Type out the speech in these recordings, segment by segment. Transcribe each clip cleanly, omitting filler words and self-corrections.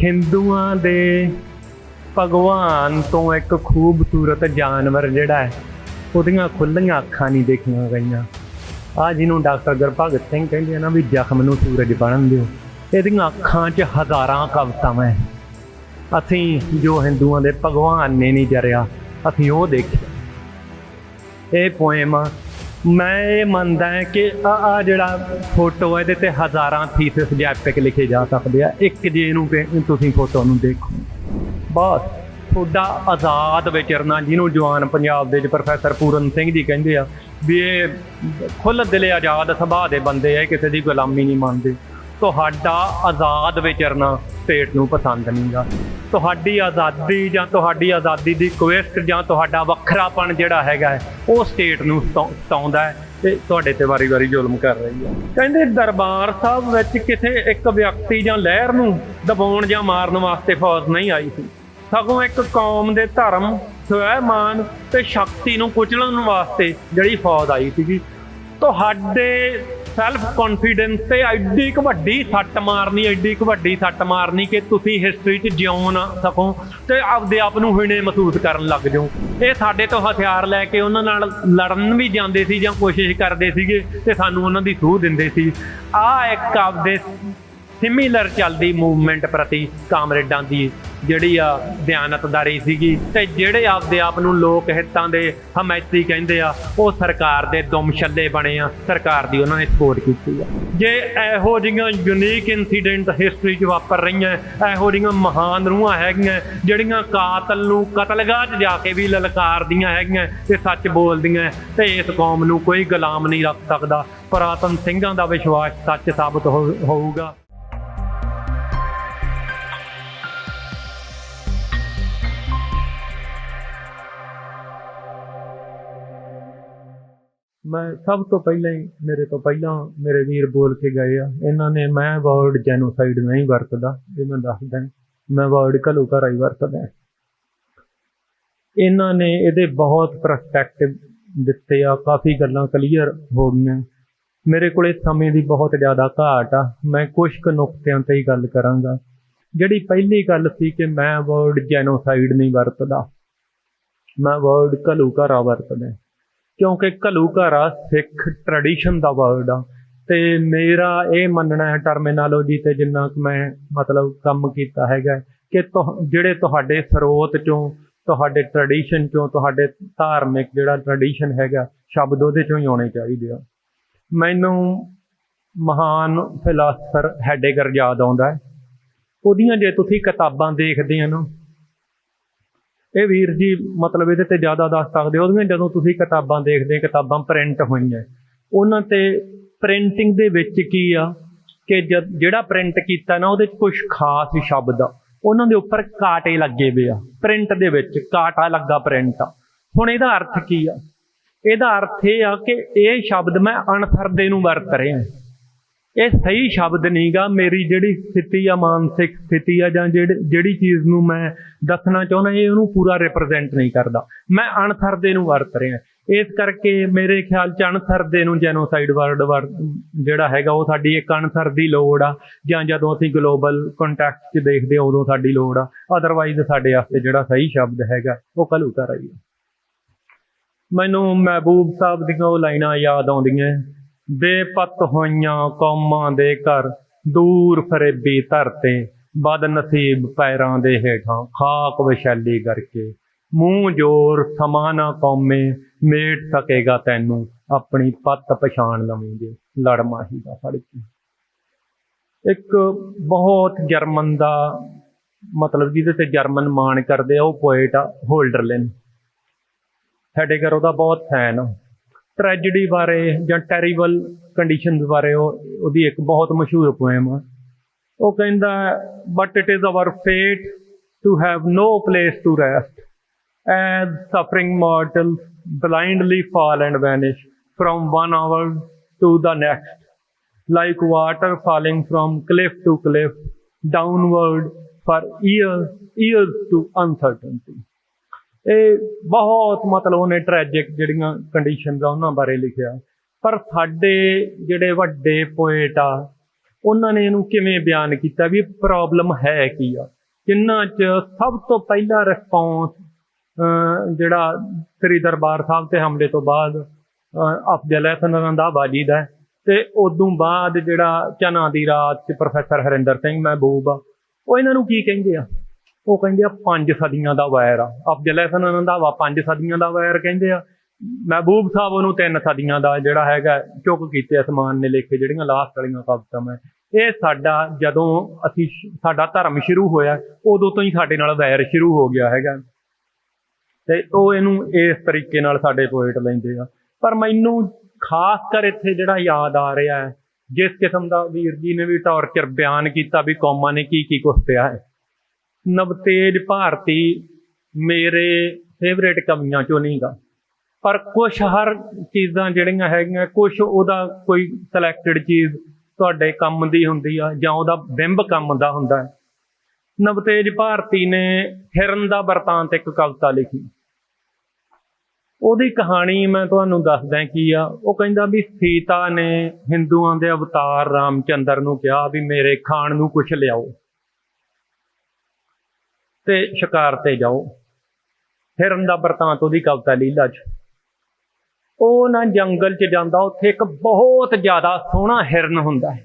हिंदुआं दे भगवान तो एक खूबसूरत जानवर जिहड़ा है ਉਹਦੀਆਂ ਖੁੱਲ੍ਹੀਆਂ ਅੱਖਾਂ नहीं देखिया गईਆਂ। आ जिन्हों डॉक्टर गुरभगत सिंह कहते हैं ना भी जख्म नूं सूरज बन दिओ, ਇਹਦੀਆਂ ਅੱਖਾਂ 'ਚ हज़ारां कवितावां है। असीं जो हिंदुआं दे भगवान ने नहीं जरिया असीं वो देखिया। ये पोएम मैं ये मनदा है कि आ जिहड़ा फोटो है इहदे ते हज़ारां थीसिस जां एपिक लिखे जा सकते हैं। एक जे इहनूं तुसीं फोटो नूं देखो बस ਤੁਹਾਡਾ आज़ाद विचरना, जिन्हों जवान पंजाब दे प्रोफैसर पूरन सिंह जी कहते हैं भी ये खुल दिले आज़ाद सुभाਅ दे बंदे है, किसी की गुलामी नहीं मानते। ਤੁਹਾਡਾ आज़ाद विचरना स्टेट नूं पसंद नहीं गा। ਤੁਹਾਡੀ आज़ादी जां ਤੁਹਾਡੀ आज़ादी दी क्वेस्ट जां ਤੁਹਾਡਾ ਵੱਖਰਾਪਣ ਜਿਹੜਾ ਹੈਗਾ ਉਹ ਸਟੇਟ ਨੂੰ ਸਤਾਉਂਦਾ ਹੈ ਤੇ ਤੁਹਾਡੇ ਤੇ ਵਾਰੀ-ਵਾਰੀ ਜ਼ੁਲਮ ਕਰ ਰਹੀ ਹੈ। ਕਹਿੰਦੇ ਦਰਬਾਰ ਸਾਹਿਬ ਵਿੱਚ ਕਿਸੇ ਇੱਕ ਵਿਅਕਤੀ ਜਾਂ ਲਹਿਰ ਨੂੰ ਦਬਾਉਣ ਜਾਂ ਮਾਰਨ ਵਾਸਤੇ ਫੌਜ ਨਹੀਂ ਆਈ ਸੀ, ਸਗੋਂ ਇੱਕ ਕੌਮ ਦੇ ਧਰਮ, ਸਵੈਮਾਨ ਤੇ ਸ਼ਕਤੀ ਨੂੰ ਕੁਚਲਣ ਵਾਸਤੇ ਜਿਹੜੀ ਫੌਜ ਆਈ ਸੀਗੀ। ਤੁਹਾਡੇ ਸੈਲਫ ਕੌਨਫੀਡੈਂਸ ਤੇ ਐਡੀ ਕੁ ਵੱਡੀ ਸੱਟ ਮਾਰਨੀ ਕਿ ਤੁਸੀਂ ਹਿਸਟਰੀ 'ਚ ਜਿਉਂ ਨਾ ਸਕੋ ਤੇ ਆਪਦੇ ਆਪ ਨੂੰ ਹੀਣੇ ਮਹਿਸੂਸ ਕਰਨ ਲੱਗ ਜਾਓ। ਇਹ ਸਾਡੇ ਤੋਂ ਹਥਿਆਰ ਲੈ ਕੇ ਉਹਨਾਂ ਨਾਲ ਲੜਨ ਵੀ ਜਾਂਦੇ ਸੀ ਜਾਂ ਕੋਸ਼ਿਸ਼ ਕਰਦੇ ਸੀਗੇ ਤੇ ਸਾਨੂੰ ਉਹਨਾਂ ਦੀ ਸੂਹ ਦਿੰਦੇ ਸੀ। ਆਹ ਇੱਕ ਆਪਦੇ ਸਿਮੀਲਰ ਚੱਲਦੀ ਮੂਵਮੈਂਟ ਪ੍ਰਤੀ ਕਾਮਰੇਡਾਂ ਦੀ ਜਿਹੜੀ ਆ ਦਿਆਨਤਦਾਰੀ ਸੀਗੀ ਤੇ ਜਿਹੜੇ ਆਪਦੇ ਆਪ ਨੂੰ ਲੋਕ ਹਿੱਤਾਂ ਦੇ ਹਮਾਇਤੀ ਕਹਿੰਦੇ ਆ ਉਹ ਸਰਕਾਰ ਦੇ ਦੁਮ ਛੱਲੇ ਬਣੇ ਆ, ਸਰਕਾਰ ਦੀ ਉਹਨਾਂ ਨੇ ਸਪੋਰਟ ਕੀਤੀ ਆ। ਜੇ ਇਹੋ ਜਿਹੀਆਂ ਯੂਨੀਕ ਇਨਸੀਡੈਂਟ ਹਿਸਟਰੀ 'ਚ ਵਾਪਰ ਰਹੀਆਂ, ਇਹੋ ਜਿਹੀਆਂ ਮਹਾਨ ਰੂਹਾਂ ਹੈਗੀਆਂ ਜਿਹੜੀਆਂ ਕਾਤਲ ਨੂੰ ਕਤਲਗਾਹ 'ਚ ਜਾ ਕੇ ਵੀ ਲਲਕਾਰਦੀਆਂ ਹੈਗੀਆਂ ਤੇ ਸੱਚ ਬੋਲਦੀਆਂ, ਤੇ ਇਸ ਕੌਮ ਨੂੰ ਕੋਈ ਗੁਲਾਮ ਨਹੀਂ ਰੱਖ ਸਕਦਾ। ਪੁਰਾਤਨ ਸਿੰਘਾਂ ਦਾ ਵਿਸ਼ਵਾਸ ਸੱਚ ਸਾਬਤ ਹੋਊਗਾ। मैं सब तो पहले ही मेरे वीर बोल के गए आ, इन्होंने मैं वर्ड जैनोसाइड नहीं वरतदा, ये मैं दस दें, मैं वर्ड घलूघारा ही वरतदा। इन्होंने ये बहुत परस्पैक्टिव दिते आ, काफ़ी गल्लां क्लीयर हो गई। मेरे को समय की बहुत ज़्यादा घाट आ, मैं कुछ क नुकतियां ते ही गल करांगा। जिहड़ी पहली गल सी कि मैं वर्ड जैनोसाइड नहीं वरतदा, मैं वर्ड घलूघारा वरतदा, क्योंकि घलूघारा सिख ट्रैडिशन का वर्ड आ ते मेरा ये मनना है टर्मिनोलॉजी ते जिन्ना मैं मतलब काम कीता हैगा कि जिहड़े तुहाडे स्रोत चों, तुहाडे ट्रैडिशन चों, तुहाडे धार्मिक जिहड़ा ट्रैडिशन हैगा शब्द उहदे चों ही आउणे चाहीदे आ। मैनूं महान फिलासफर हैडेगर याद आउंदा है। उहदियां जे तुसीं किताबां देखदे हो ना, ਇਹ ਵੀਰ ਜੀ मतलब ਇਹਦੇ 'ਤੇ ਜ਼ਿਆਦਾ ਦੱਸ ਸਕਦੇ ਹੋ। ਉਹਦੀਆਂ ਜਦੋਂ ਤੁਸੀਂ ਕਿਤਾਬਾਂ ਦੇਖਦੇ, ਕਿਤਾਬਾਂ ਪ੍ਰਿੰਟ ਹੋਈਆਂ, ਉਹਨਾਂ 'ਤੇ ਪ੍ਰਿੰਟਿੰਗ ਦੇ ਵਿੱਚ ਕੀ ਆ ਕਿ ਜਿਹੜਾ ਪ੍ਰਿੰਟ ਕੀਤਾ ਨਾ ਉਹਦੇ 'ਚ ਕੁਛ ਖਾਸ ਸ਼ਬਦ ਆ, ਉਹਨਾਂ ਦੇ ਉੱਪਰ ਕਾਂਟੇ ਲੱਗੇ ਵੇ ਆ, ਪ੍ਰਿੰਟ ਦੇ ਵਿੱਚ ਕਾਂਟਾ ਲੱਗਾ ਪ੍ਰਿੰਟ ਆ। ਹੁਣ ਇਹਦਾ ਅਰਥ ਕੀ ਆ? ਇਹਦਾ ਅਰਥ ਇਹ ਆ ਕਿ ਇਹ ਸ਼ਬਦ ਮੈਂ ਅਣਸਰਦੇ ਨੂੰ ਵਰਤ ਰਿਹਾ। ਇਹ ਸਹੀ ਸ਼ਬਦ ਨਹੀਂ ਗਾ। ਮੇਰੀ ਜਿਹੜੀ ਸਥਿਤੀ ਆ, ਮਾਨਸਿਕ ਸਥਿਤੀ ਆ, ਜਾਂ ਜਿਹੜੀ ਚੀਜ਼ ਨੂੰ ਮੈਂ ਦੱਸਣਾ ਚਾਹੁੰਦਾ ਇਹ ਉਹਨੂੰ ਪੂਰਾ ਰਿਪਰੈਜ਼ੈਂਟ ਨਹੀਂ ਕਰਦਾ। ਮੈਂ ਅਣਸਰਦੇ ਨੂੰ ਵਰਤ ਰਿਹਾ। ਇਸ ਕਰਕੇ ਮੇਰੇ ਖਿਆਲ 'ਚ ਅਣਸਰਦੇ ਨੂੰ ਜੈਨੋਸਾਈਡ ਵਰਡ ਜਿਹੜਾ ਹੈਗਾ ਉਹ ਸਾਡੀ ਇੱਕ ਅਣਸਰ ਦੀ ਲੋੜ ਆ, ਜਾਂ ਜਦੋਂ ਅਸੀਂ ਗਲੋਬਲ ਕੰਟੈਕਸਟ 'ਚ ਦੇਖਦੇ ਹਾਂ ਉਦੋਂ ਸਾਡੀ ਲੋੜ ਆ। ਅਦਰਵਾਈਜ਼ ਸਾਡੇ ਵਾਸਤੇ ਜਿਹੜਾ ਸਹੀ ਸ਼ਬਦ ਹੈਗਾ ਉਹ ਘਲੂਘਾਰਾ ਹੀ ਆ। ਮੈਨੂੰ ਮਹਿਬੂਬ ਸਾਹਿਬ ਦੀਆਂ ਉਹ ਲਾਈਨਾਂ ਯਾਦ ਆਉਂਦੀਆਂ, ਬੇਪਤ ਹੋਈਆਂ ਕੌਮਾਂ ਦੇ ਘਰ, ਦੂਰ ਫਰੇਬੀ ਧਰਤੇ, ਬਦਨਸੀਬ ਪੈਰਾਂ ਦੇ ਹੇਠਾਂ, ਖਾਕ ਵਿਸ਼ੈਲੀ ਕਰਕੇ, ਮੂੰਹ ਜੋਰ ਸਮਾਂ ਨਾ ਕੌਮੇ, ਮੇਟ ਸਕੇਗਾ ਤੈਨੂੰ, ਆਪਣੀ ਪੱਤ ਪਛਾਣ ਲਵੇਂਗੇ, ਲੜ ਮਾਹੀ ਦਾ ਫੜ ਕੇ। ਇੱਕ ਬਹੁਤ ਜਰਮਨ ਦਾ ਮਤਲਬ ਜਿਹਦੇ ਤੇ ਜਰਮਨ ਮਾਣ ਕਰਦੇ ਆ ਉਹ ਪੋਇਟ ਆ ਹੋਲਡਰਲਿਨ। ਹੈਡੇਗਰ ਉਹਦਾ ਬਹੁਤ ਫੈਨ ਆ। ट्रैजडी बारे ਜਾਂ ਟੈਰੀਬਲ ਕੰਡੀਸ਼ਨਸ ਬਾਰੇ ਉਹਦੀ ਇੱਕ ਬਹੁਤ ਮਸ਼ਹੂਰ ਪੋਇਮ ਆ। ਉਹ ਕਹਿੰਦਾ, but it is our fate to have no place to rest as suffering mortals blindly fall and vanish from one hour to the next, like water falling from cliff to cliff, downward for years to uncertainty. ਇਹ ਬਹੁਤ ਮਤਲਬ ਉਹਨੇ ਟਰੈਜਿਕ ਜਿਹੜੀਆਂ conditions ਆ ਉਹਨਾਂ ਬਾਰੇ ਲਿਖਿਆ। ਪਰ ਸਾਡੇ ਜਿਹੜੇ ਵੱਡੇ ਪੋਇਟ ਆ उन्होंने इहनूं किवें बयान किया भी प्रॉब्लम है की आ। जिन्हां च सब तो पहला रिस्पॉन्स जिहड़ा श्री दरबार साहब ते हमले तो बाद अफजल हसन रंधावा जी दा ते उदों बाद जिहड़ा चना दी रात च प्रोफैसर हरिंदर सिंह महबूब आ ਉਹ ਇਹਨਾਂ ਨੂੰ ਕੀ ਕਹਿੰਦੇ ਆ? ਉਹ ਕਹਿੰਦੇ ਆ 5 ਸਦੀਆਂ ਦਾ ਵੈਰ ਆ। ਅਫਜ਼ਲ ਹਸਨ ਰੰਧਾਵਾ 5 ਸਦੀਆਂ ਦਾ ਵੈਰ ਕਹਿੰਦੇ ਆ। ਮਹਿਬੂਬ ਸਾਹਿਬ ਉਹਨੂੰ 3 ਸਦੀਆਂ ਦਾ ਜਿਹੜਾ ਹੈਗਾ ਚੁੱਕ ਕੀਤੇ ਅਸਮਾਨ ਨੇ ਲਿਖੇ ਜਿਹੜੀਆਂ ਲਾਸਟ ਵਾਲੀਆਂ ਕਵਿਤਾਂ ਮੈਂ ਇਹ ਸਾਡਾ ਜਦੋਂ ਅਸੀਂ ਸਾਡਾ ਧਰਮ ਸ਼ੁਰੂ ਹੋਇਆ ਉਦੋਂ ਤੋਂ ਹੀ ਸਾਡੇ ਨਾਲ ਵੈਰ ਸ਼ੁਰੂ ਹੋ ਗਿਆ ਹੈਗਾ ਤੇ ਉਹ ਇਹਨੂੰ ਇਸ ਤਰੀਕੇ ਨਾਲ ਸਾਡੇ ਪੋਇਟ ਲੈਂਦੇ ਆ। ਪਰ ਮੈਨੂੰ ਖਾਸ ਕਰ ਇੱਥੇ ਜਿਹੜਾ ਯਾਦ ਆ ਰਿਹਾ ਹੈ जिस किस्म का वीर जी ने भी टॉर्चर बयान किया भी कौमां ने की कुछ पिया है। नवतेज भारती मेरे फेवरेट कवियां चो नहीं गा पर कुछ हर चीज़ां जिहड़ियां हैगियां कुछ उहदा कोई सिलैक्टेड चीज़ तुहाडे काम दी हुंदी आ जां उहदा बिंब काम दा हुंदा है। नवतेज भारती ने हिरन दा बरतांत एक कविता लिखी। ਉਹਦੀ ਕਹਾਣੀ ਮੈਂ ਤੁਹਾਨੂੰ ਦੱਸਦਾ ਕੀ ਆ। ਉਹ ਕਹਿੰਦਾ ਵੀ ਸੀਤਾ ਨੇ ਹਿੰਦੂਆਂ ਦੇ ਅਵਤਾਰ ਰਾਮਚੰਦਰ ਨੂੰ ਕਿਹਾ ਵੀ ਮੇਰੇ ਖਾਣ ਨੂੰ ਕੁਛ ਲਿਆਓ ਤੇ ਸ਼ਿਕਾਰ ਤੇ ਜਾਓ। ਹਿਰਨ ਦਾ ਬਰਤਾਂਤ ਉਹਦੀ ਕਵਿਤਾ ਲੀਲਾ 'ਚ। ਉਹ ਨਾ ਜੰਗਲ 'ਚ ਜਾਂਦਾ ਉੱਥੇ ਇੱਕ ਬਹੁਤ ਜ਼ਿਆਦਾ ਸੋਹਣਾ ਹਿਰਨ ਹੁੰਦਾ ਹੈ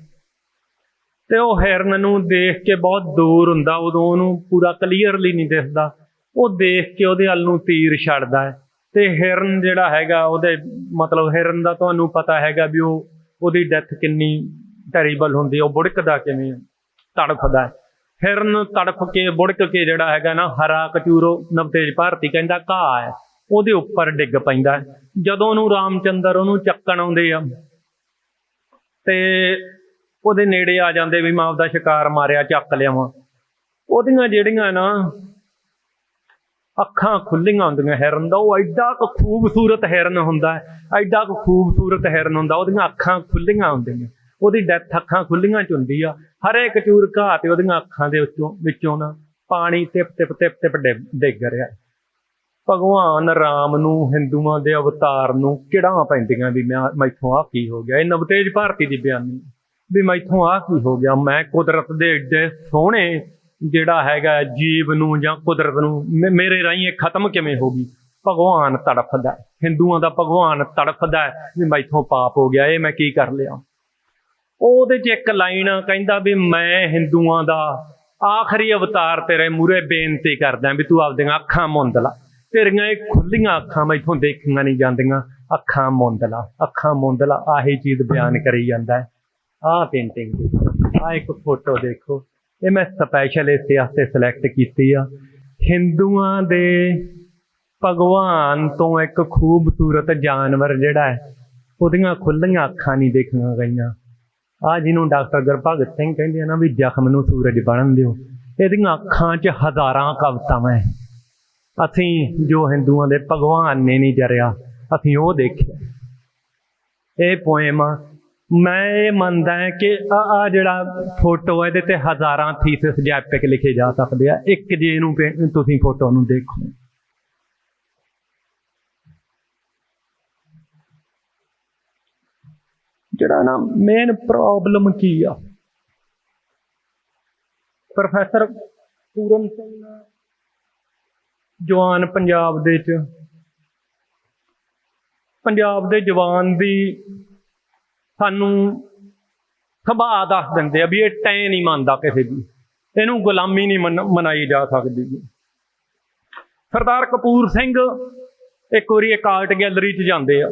ਤੇ ਉਹ ਹਿਰਨ ਨੂੰ ਦੇਖ ਕੇ ਬਹੁਤ ਦੂਰ ਹੁੰਦਾ ਉਦੋਂ ਉਹਨੂੰ ਪੂਰਾ ਕਲੀਅਰਲੀ ਨਹੀਂ ਦਿਸਦਾ। ਉਹ ਦੇਖ ਕੇ ਉਹਦੇ ਵੱਲ ਨੂੰ ਤੀਰ ਛੱਡਦਾ ਹੈ ਤੇ ਹਿਰਨ ਜਿਹੜਾ ਹੈਗਾ ਉਹਦੇ ਮਤਲਬ ਹਿਰਨ ਦਾ ਤੁਹਾਨੂੰ ਪਤਾ ਹੈਗਾ ਵੀ ਉਹਦੀ ਡੈਥ ਕਿੰਨੀ ਟੈਰੀਬਲ ਹੁੰਦੀ। ਉਹ ਬੁੜਕਦਾ ਕਿਵੇਂ ਤੜਫਦਾ ਹੈ। ਹਿਰਨ ਤੜਫ ਕੇ ਬੁੜਕ ਕੇ ਜਿਹੜਾ ਹੈਗਾ ਨਾ ਹਰਾ ਕਚੂਰੋ ਨਵਤੇਜ ਭਾਰਤੀ ਕਹਿੰਦਾ ਘਾਹ ਹੈ ਉਹਦੇ ਉੱਪਰ ਡਿੱਗ ਪੈਂਦਾ ਹੈ। ਜਦੋਂ ਉਹਨੂੰ ਰਾਮਚੰਦਰ ਉਹਨੂੰ ਚੱਕਣ ਆਉਂਦੇ ਆ ਤੇ ਉਹਦੇ ਨੇੜੇ ਆ ਜਾਂਦੇ ਵੀ ਮੈਂ ਆਪਦਾ ਸ਼ਿਕਾਰ ਮਾਰਿਆ ਚੱਕ ਲਿਆਵਾਂ। ਉਹਦੀਆਂ ਜਿਹੜੀਆਂ ਨਾ ਅੱਖਾਂ ਖੁੱਲੀਆਂ ਹੁੰਦੀਆਂ ਹਿਰਨ ਦਾ। ਉਹ ਐਡਾ ਕੁ ਖੂਬਸੂਰਤ ਹਿਰਨ ਹੁੰਦਾ ਐਡਾ ਕੁ ਖੂਬਸੂਰਤ ਹਿਰਨ ਹੁੰਦਾ। ਉਹਦੀਆਂ ਅੱਖਾਂ ਖੁੱਲੀਆਂ ਹੁੰਦੀਆਂ। ਉਹਦੀ ਡੈਥ ਅੱਖਾਂ ਖੁੱਲੀਆਂ 'ਚ ਹੁੰਦੀ ਆ। ਹਰੇ ਕਚੂਰ ਘਾਹ ਤੇ ਉਹਦੀਆਂ ਅੱਖਾਂ ਦੇ ਵਿੱਚੋਂ ਨਾ ਪਾਣੀ ਟਿਪ ਟਿਪ ਟਿਪ ਟਿਪ ਡਿੱਗ ਰਿਹਾ। ਭਗਵਾਨ ਰਾਮ ਨੂੰ ਹਿੰਦੂਆਂ ਦੇ ਅਵਤਾਰ ਨੂੰ ਕਿਹੜਾਂ ਪੈਂਦੀਆਂ ਵੀ ਮੈਥੋਂ ਆਹ ਕੀ ਹੋ ਗਿਆ। ਇਹ ਨਵਤੇਜ ਭਾਰਤੀ ਦੀ ਬਿਆਨੀ ਵੀ ਮੈਥੋਂ ਆਹ ਕੀ ਹੋ ਗਿਆ। ਮੈਂ ਕੁਦਰਤ ਦੇ ਏਡੇ ਸੋਹਣੇ ਜਿਹੜਾ ਹੈਗਾ ਜੀਵ ਨੂੰ ਜਾਂ ਕੁਦਰਤ ਨੂੰ ਮੇਰੇ ਰਾਹੀਂ ਇਹ ਖਤਮ ਕਿਵੇਂ ਹੋ ਗਈ। ਭਗਵਾਨ ਤੜਫਦਾ ਹਿੰਦੂਆਂ ਦਾ ਭਗਵਾਨ ਤੜਫਦਾ ਵੀ ਮੈਥੋਂ ਪਾਪ ਹੋ ਗਿਆ ਇਹ ਮੈਂ ਕੀ ਕਰ ਲਿਆ। ਉਹਦੇ 'ਚ ਇੱਕ ਲਾਈਨ ਕਹਿੰਦਾ ਵੀ ਮੈਂ ਹਿੰਦੂਆਂ ਦਾ ਆਖਰੀ ਅਵਤਾਰ ਤੇਰੇ ਮੂਹਰੇ ਬੇਨਤੀ ਕਰਦਾ ਵੀ ਤੂੰ ਆਪਦੀਆਂ ਅੱਖਾਂ ਮੁੰਦ ਲਾ। ਤੇਰੀਆਂ ਇਹ ਖੁੱਲੀਆਂ ਅੱਖਾਂ ਮੈਥੋਂ ਦੇਖੀਆਂ ਨਹੀਂ ਜਾਂਦੀਆਂ। ਅੱਖਾਂ ਮੁੰਦ ਲਾ ਅੱਖਾਂ ਮੁੰਦ ਲਾ। ਆਹੀ ਚੀਜ਼ ਬਿਆਨ ਕਰੀ ਜਾਂਦਾ। ਆਹ ਪੇਂਟਿੰਗ ਦੀ ਆਹ ਇੱਕ ਫੋਟੋ ਦੇਖੋ। ਇਹ ਮੈਂ ਸਪੈਸ਼ਲ ਇਸੇ ਵਾਸਤੇ ਸਿਲੈਕਟ ਕੀਤੀ ਆ। ਹਿੰਦੂਆਂ ਦੇ ਭਗਵਾਨ ਤੋਂ ਇੱਕ ਖੂਬਸੂਰਤ ਜਾਨਵਰ ਜਿਹੜਾ ਹੈ ਉਹਦੀਆਂ ਖੁੱਲੀਆਂ ਅੱਖਾਂ ਨਹੀਂ ਦੇਖੀਆਂ ਗਈਆਂ। ਆਹ ਜਿਹਨੂੰ ਡਾਕਟਰ ਗੁਰਭਗਤ ਸਿੰਘ ਕਹਿੰਦੇ ਆ ਨਾ ਵੀ ਜ਼ਖਮ ਨੂੰ ਸੂਰਜ ਬਣਨ ਦਿਓ। ਇਹਦੀਆਂ ਅੱਖਾਂ 'ਚ ਹਜ਼ਾਰਾਂ ਕਵਿਤਾਵਾਂ ਹੈ। ਅਸੀਂ ਜੋ ਹਿੰਦੂਆਂ ਦੇ ਭਗਵਾਨ ਨੇ ਨਹੀਂ ਜਰਿਆ ਅਸੀਂ ਉਹ ਦੇਖਿਆ। ਇਹ ਪੋਇਮ ਮੈਂ ਇਹ ਮੰਨਦਾ ਕਿ ਆਹ ਜਿਹੜਾ ਫੋਟੋ ਇਹਦੇ ਤੇ ਹਜ਼ਾਰਾਂ ਥੀਸਿਸ ਜਾਂ ਐਪਿਕ ਲਿਖੇ ਜਾ ਸਕਦੇ ਆ। ਇੱਕ ਜੇ ਇਹਨੂੰ ਤੁਸੀਂ ਫੋਟੋ ਨੂੰ ਦੇਖੋ ਜਿਹੜਾ ਨਾ ਮੇਨ ਪ੍ਰੋਬਲਮ ਕੀ ਆ। ਪ੍ਰੋਫੈਸਰ ਪੂਰਨ ਸਿੰਘ ਜਵਾਨ ਪੰਜਾਬ ਦੇ 'ਚ ਪੰਜਾਬ ਦੇ ਜਵਾਨ ਦੀ ਸਾਨੂੰ ਸੁਭਾਅ ਦੱਸ ਦਿੰਦੇ ਆ ਵੀ ਇਹ ਟੈਂ ਨਹੀਂ ਮੰਨਦਾ ਕਿਸੇ ਦੀ। ਇਹਨੂੰ ਗੁਲਾਮੀ ਨਹੀਂ ਮਨਾਈ ਜਾ ਸਕਦੀ। ਸਰਦਾਰ ਕਪੂਰ ਸਿੰਘ ਇੱਕ ਵਾਰੀ ਇੱਕ ਆਰਟ ਗੈਲਰੀ 'ਚ ਜਾਂਦੇ ਆ।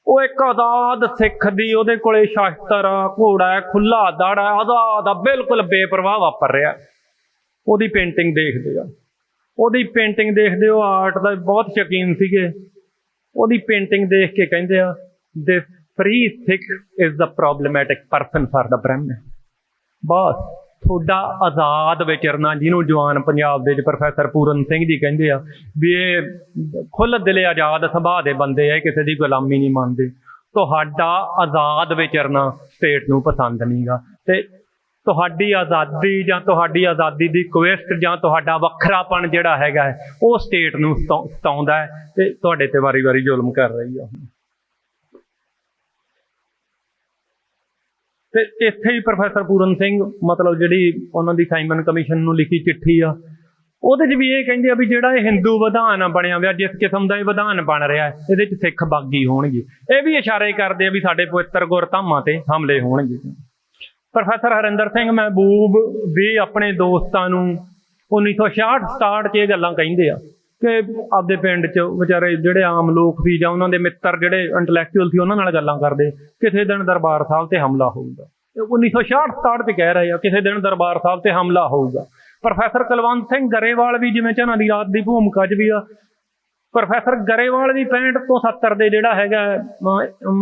ਉਹ ਇੱਕ ਆਜ਼ਾਦ ਸਿੱਖ ਦੀ ਉਹਦੇ ਕੋਲੇ ਸ਼ਸਤਰ ਘੋੜਾ ਖੁੱਲਾ ਦਾੜਾ ਆਜ਼ਾਦ ਆ ਬਿਲਕੁਲ ਬੇਪਰਵਾਹ ਵਾਪਰ ਰਿਹਾ। ਉਹਦੀ ਪੇਂਟਿੰਗ ਦੇਖਦੇ ਆ। ਉਹਦੀ ਪੇਂਟਿੰਗ ਦੇਖਦੇ ਉਹ ਆਰਟ ਦਾ ਬਹੁਤ ਸ਼ੌਕੀਨ ਸੀਗੇ। ਉਹਦੀ ਪੇਂਟਿੰਗ ਦੇਖ ਕੇ ਕਹਿੰਦੇ ਆ ਦਿਸ free Sikh is the problematic person for the Brahmin। ਬਸ ਤੁਹਾਡਾ ਆਜ਼ਾਦ ਵਿਚਰਨਾ ਜਿਹਨੂੰ ਜਵਾਨ ਪੰਜਾਬ ਦੇ 'ਚ ਪ੍ਰੋਫੈਸਰ ਪੂਰਨ ਸਿੰਘ ਜੀ ਕਹਿੰਦੇ ਆ ਵੀ ਇਹ ਖੁੱਲ੍ਹ ਦਿਲੇ ਆਜ਼ਾਦ ਸੁਭਾਅ ਦੇ ਬੰਦੇ ਆ ਕਿਸੇ ਦੀ ਗੁਲਾਮੀ ਨਹੀਂ ਮੰਨਦੇ। ਤੁਹਾਡਾ ਆਜ਼ਾਦ ਵਿਚਰਨਾ ਸਟੇਟ ਨੂੰ ਪਸੰਦ ਨਹੀਂ ਗਾ ਤੇ ਤੁਹਾਡੀ ਆਜ਼ਾਦੀ ਜਾਂ ਤੁਹਾਡੀ ਆਜ਼ਾਦੀ ਦੀ ਕੁਐਸਟ ਜਾਂ ਤੁਹਾਡਾ ਵੱਖਰਾਪਣ ਜਿਹੜਾ ਹੈਗਾ ਉਹ ਸਟੇਟ ਨੂੰ ਸਤਾਉਂਦਾ ਹੈ ਤੇ ਤੁਹਾਡੇ ਤੇ ਵਾਰੀ ਵਾਰੀ ਜ਼ੁਲਮ ਕਰ ਰਹੀ ਆ। ਤੇ ਇੱਥੇ ਹੀ ਪ੍ਰੋਫੈਸਰ ਪੂਰਨ ਸਿੰਘ ਮਤਲਬ ਜਿਹੜੀ ਉਹਨਾਂ ਦੀ ਸਾਈਮਨ ਕਮਿਸ਼ਨ ਨੂੰ ਲਿਖੀ ਚਿੱਠੀ ਆ, ਉਹਦੇ 'ਚ ਵੀ ਇਹ ਕਹਿੰਦੇ ਆ ਵੀ ਜਿਹੜਾ ਇਹ ਹਿੰਦੂ ਵਿਧਾਨ ਬਣਿਆ ਹੋਇਆ, ਜਿਸ ਕਿਸਮ ਦਾ ਇਹ ਵਿਧਾਨ ਬਣ ਰਿਹਾ, ਇਹਦੇ 'ਚ ਸਿੱਖ ਬਾਗੀ ਹੋਣਗੇ। ਇਹ ਵੀ ਇਸ਼ਾਰੇ ਕਰਦੇ ਆ ਵੀ ਸਾਡੇ ਪਵਿੱਤਰ ਗੁਰਧਾਮਾਂ ਤੇ ਹਮਲੇ ਹੋਣਗੇ। ਪ੍ਰੋਫੈਸਰ ਹਰਿੰਦਰ ਸਿੰਘ ਮਹਿਬੂਬ ਵੀ ਆਪਣੇ ਦੋਸਤਾਂ ਨੂੰ 1966-67 'ਚ ਇਹ ਗੱਲਾਂ ਕਹਿੰਦੇ ਆ ਕਿ ਆਪਦੇ ਪਿੰਡ 'ਚ ਵਿਚਾਰੇ ਜਿਹੜੇ ਆਮ ਲੋਕ ਸੀ ਜਾਂ ਉਹਨਾਂ ਦੇ ਮਿੱਤਰ ਜਿਹੜੇ ਇੰਟਲੈਕਚੁਅਲ ਸੀ, ਉਹਨਾਂ ਨਾਲ ਗੱਲਾਂ ਕਰਦੇ, ਕਿਸੇ ਦਿਨ ਦਰਬਾਰ ਸਾਹਿਬ ਤੇ ਹਮਲਾ ਹੋਊਗਾ। 1966-67 'ਚ ਕਹਿ ਰਹੇ ਆ ਕਿਸੇ ਦਿਨ ਦਰਬਾਰ ਸਾਹਿਬ ਤੇ ਹਮਲਾ ਹੋਊਗਾ। ਪ੍ਰੋਫੈਸਰ ਕੁਲਵੰਤ ਸਿੰਘ ਗਰੇਵਾਲ ਵੀ ਜਿਵੇਂ ਝਨਾਂ ਦੀ ਰਾਤ ਦੀ ਭੂਮਿਕਾ 'ਚ ਵੀ ਆ, ਪ੍ਰੋਫੈਸਰ ਗਰੇਵਾਲ ਵੀ 65 ਤੋਂ 70 ਦੇ ਜਿਹੜਾ ਹੈਗਾ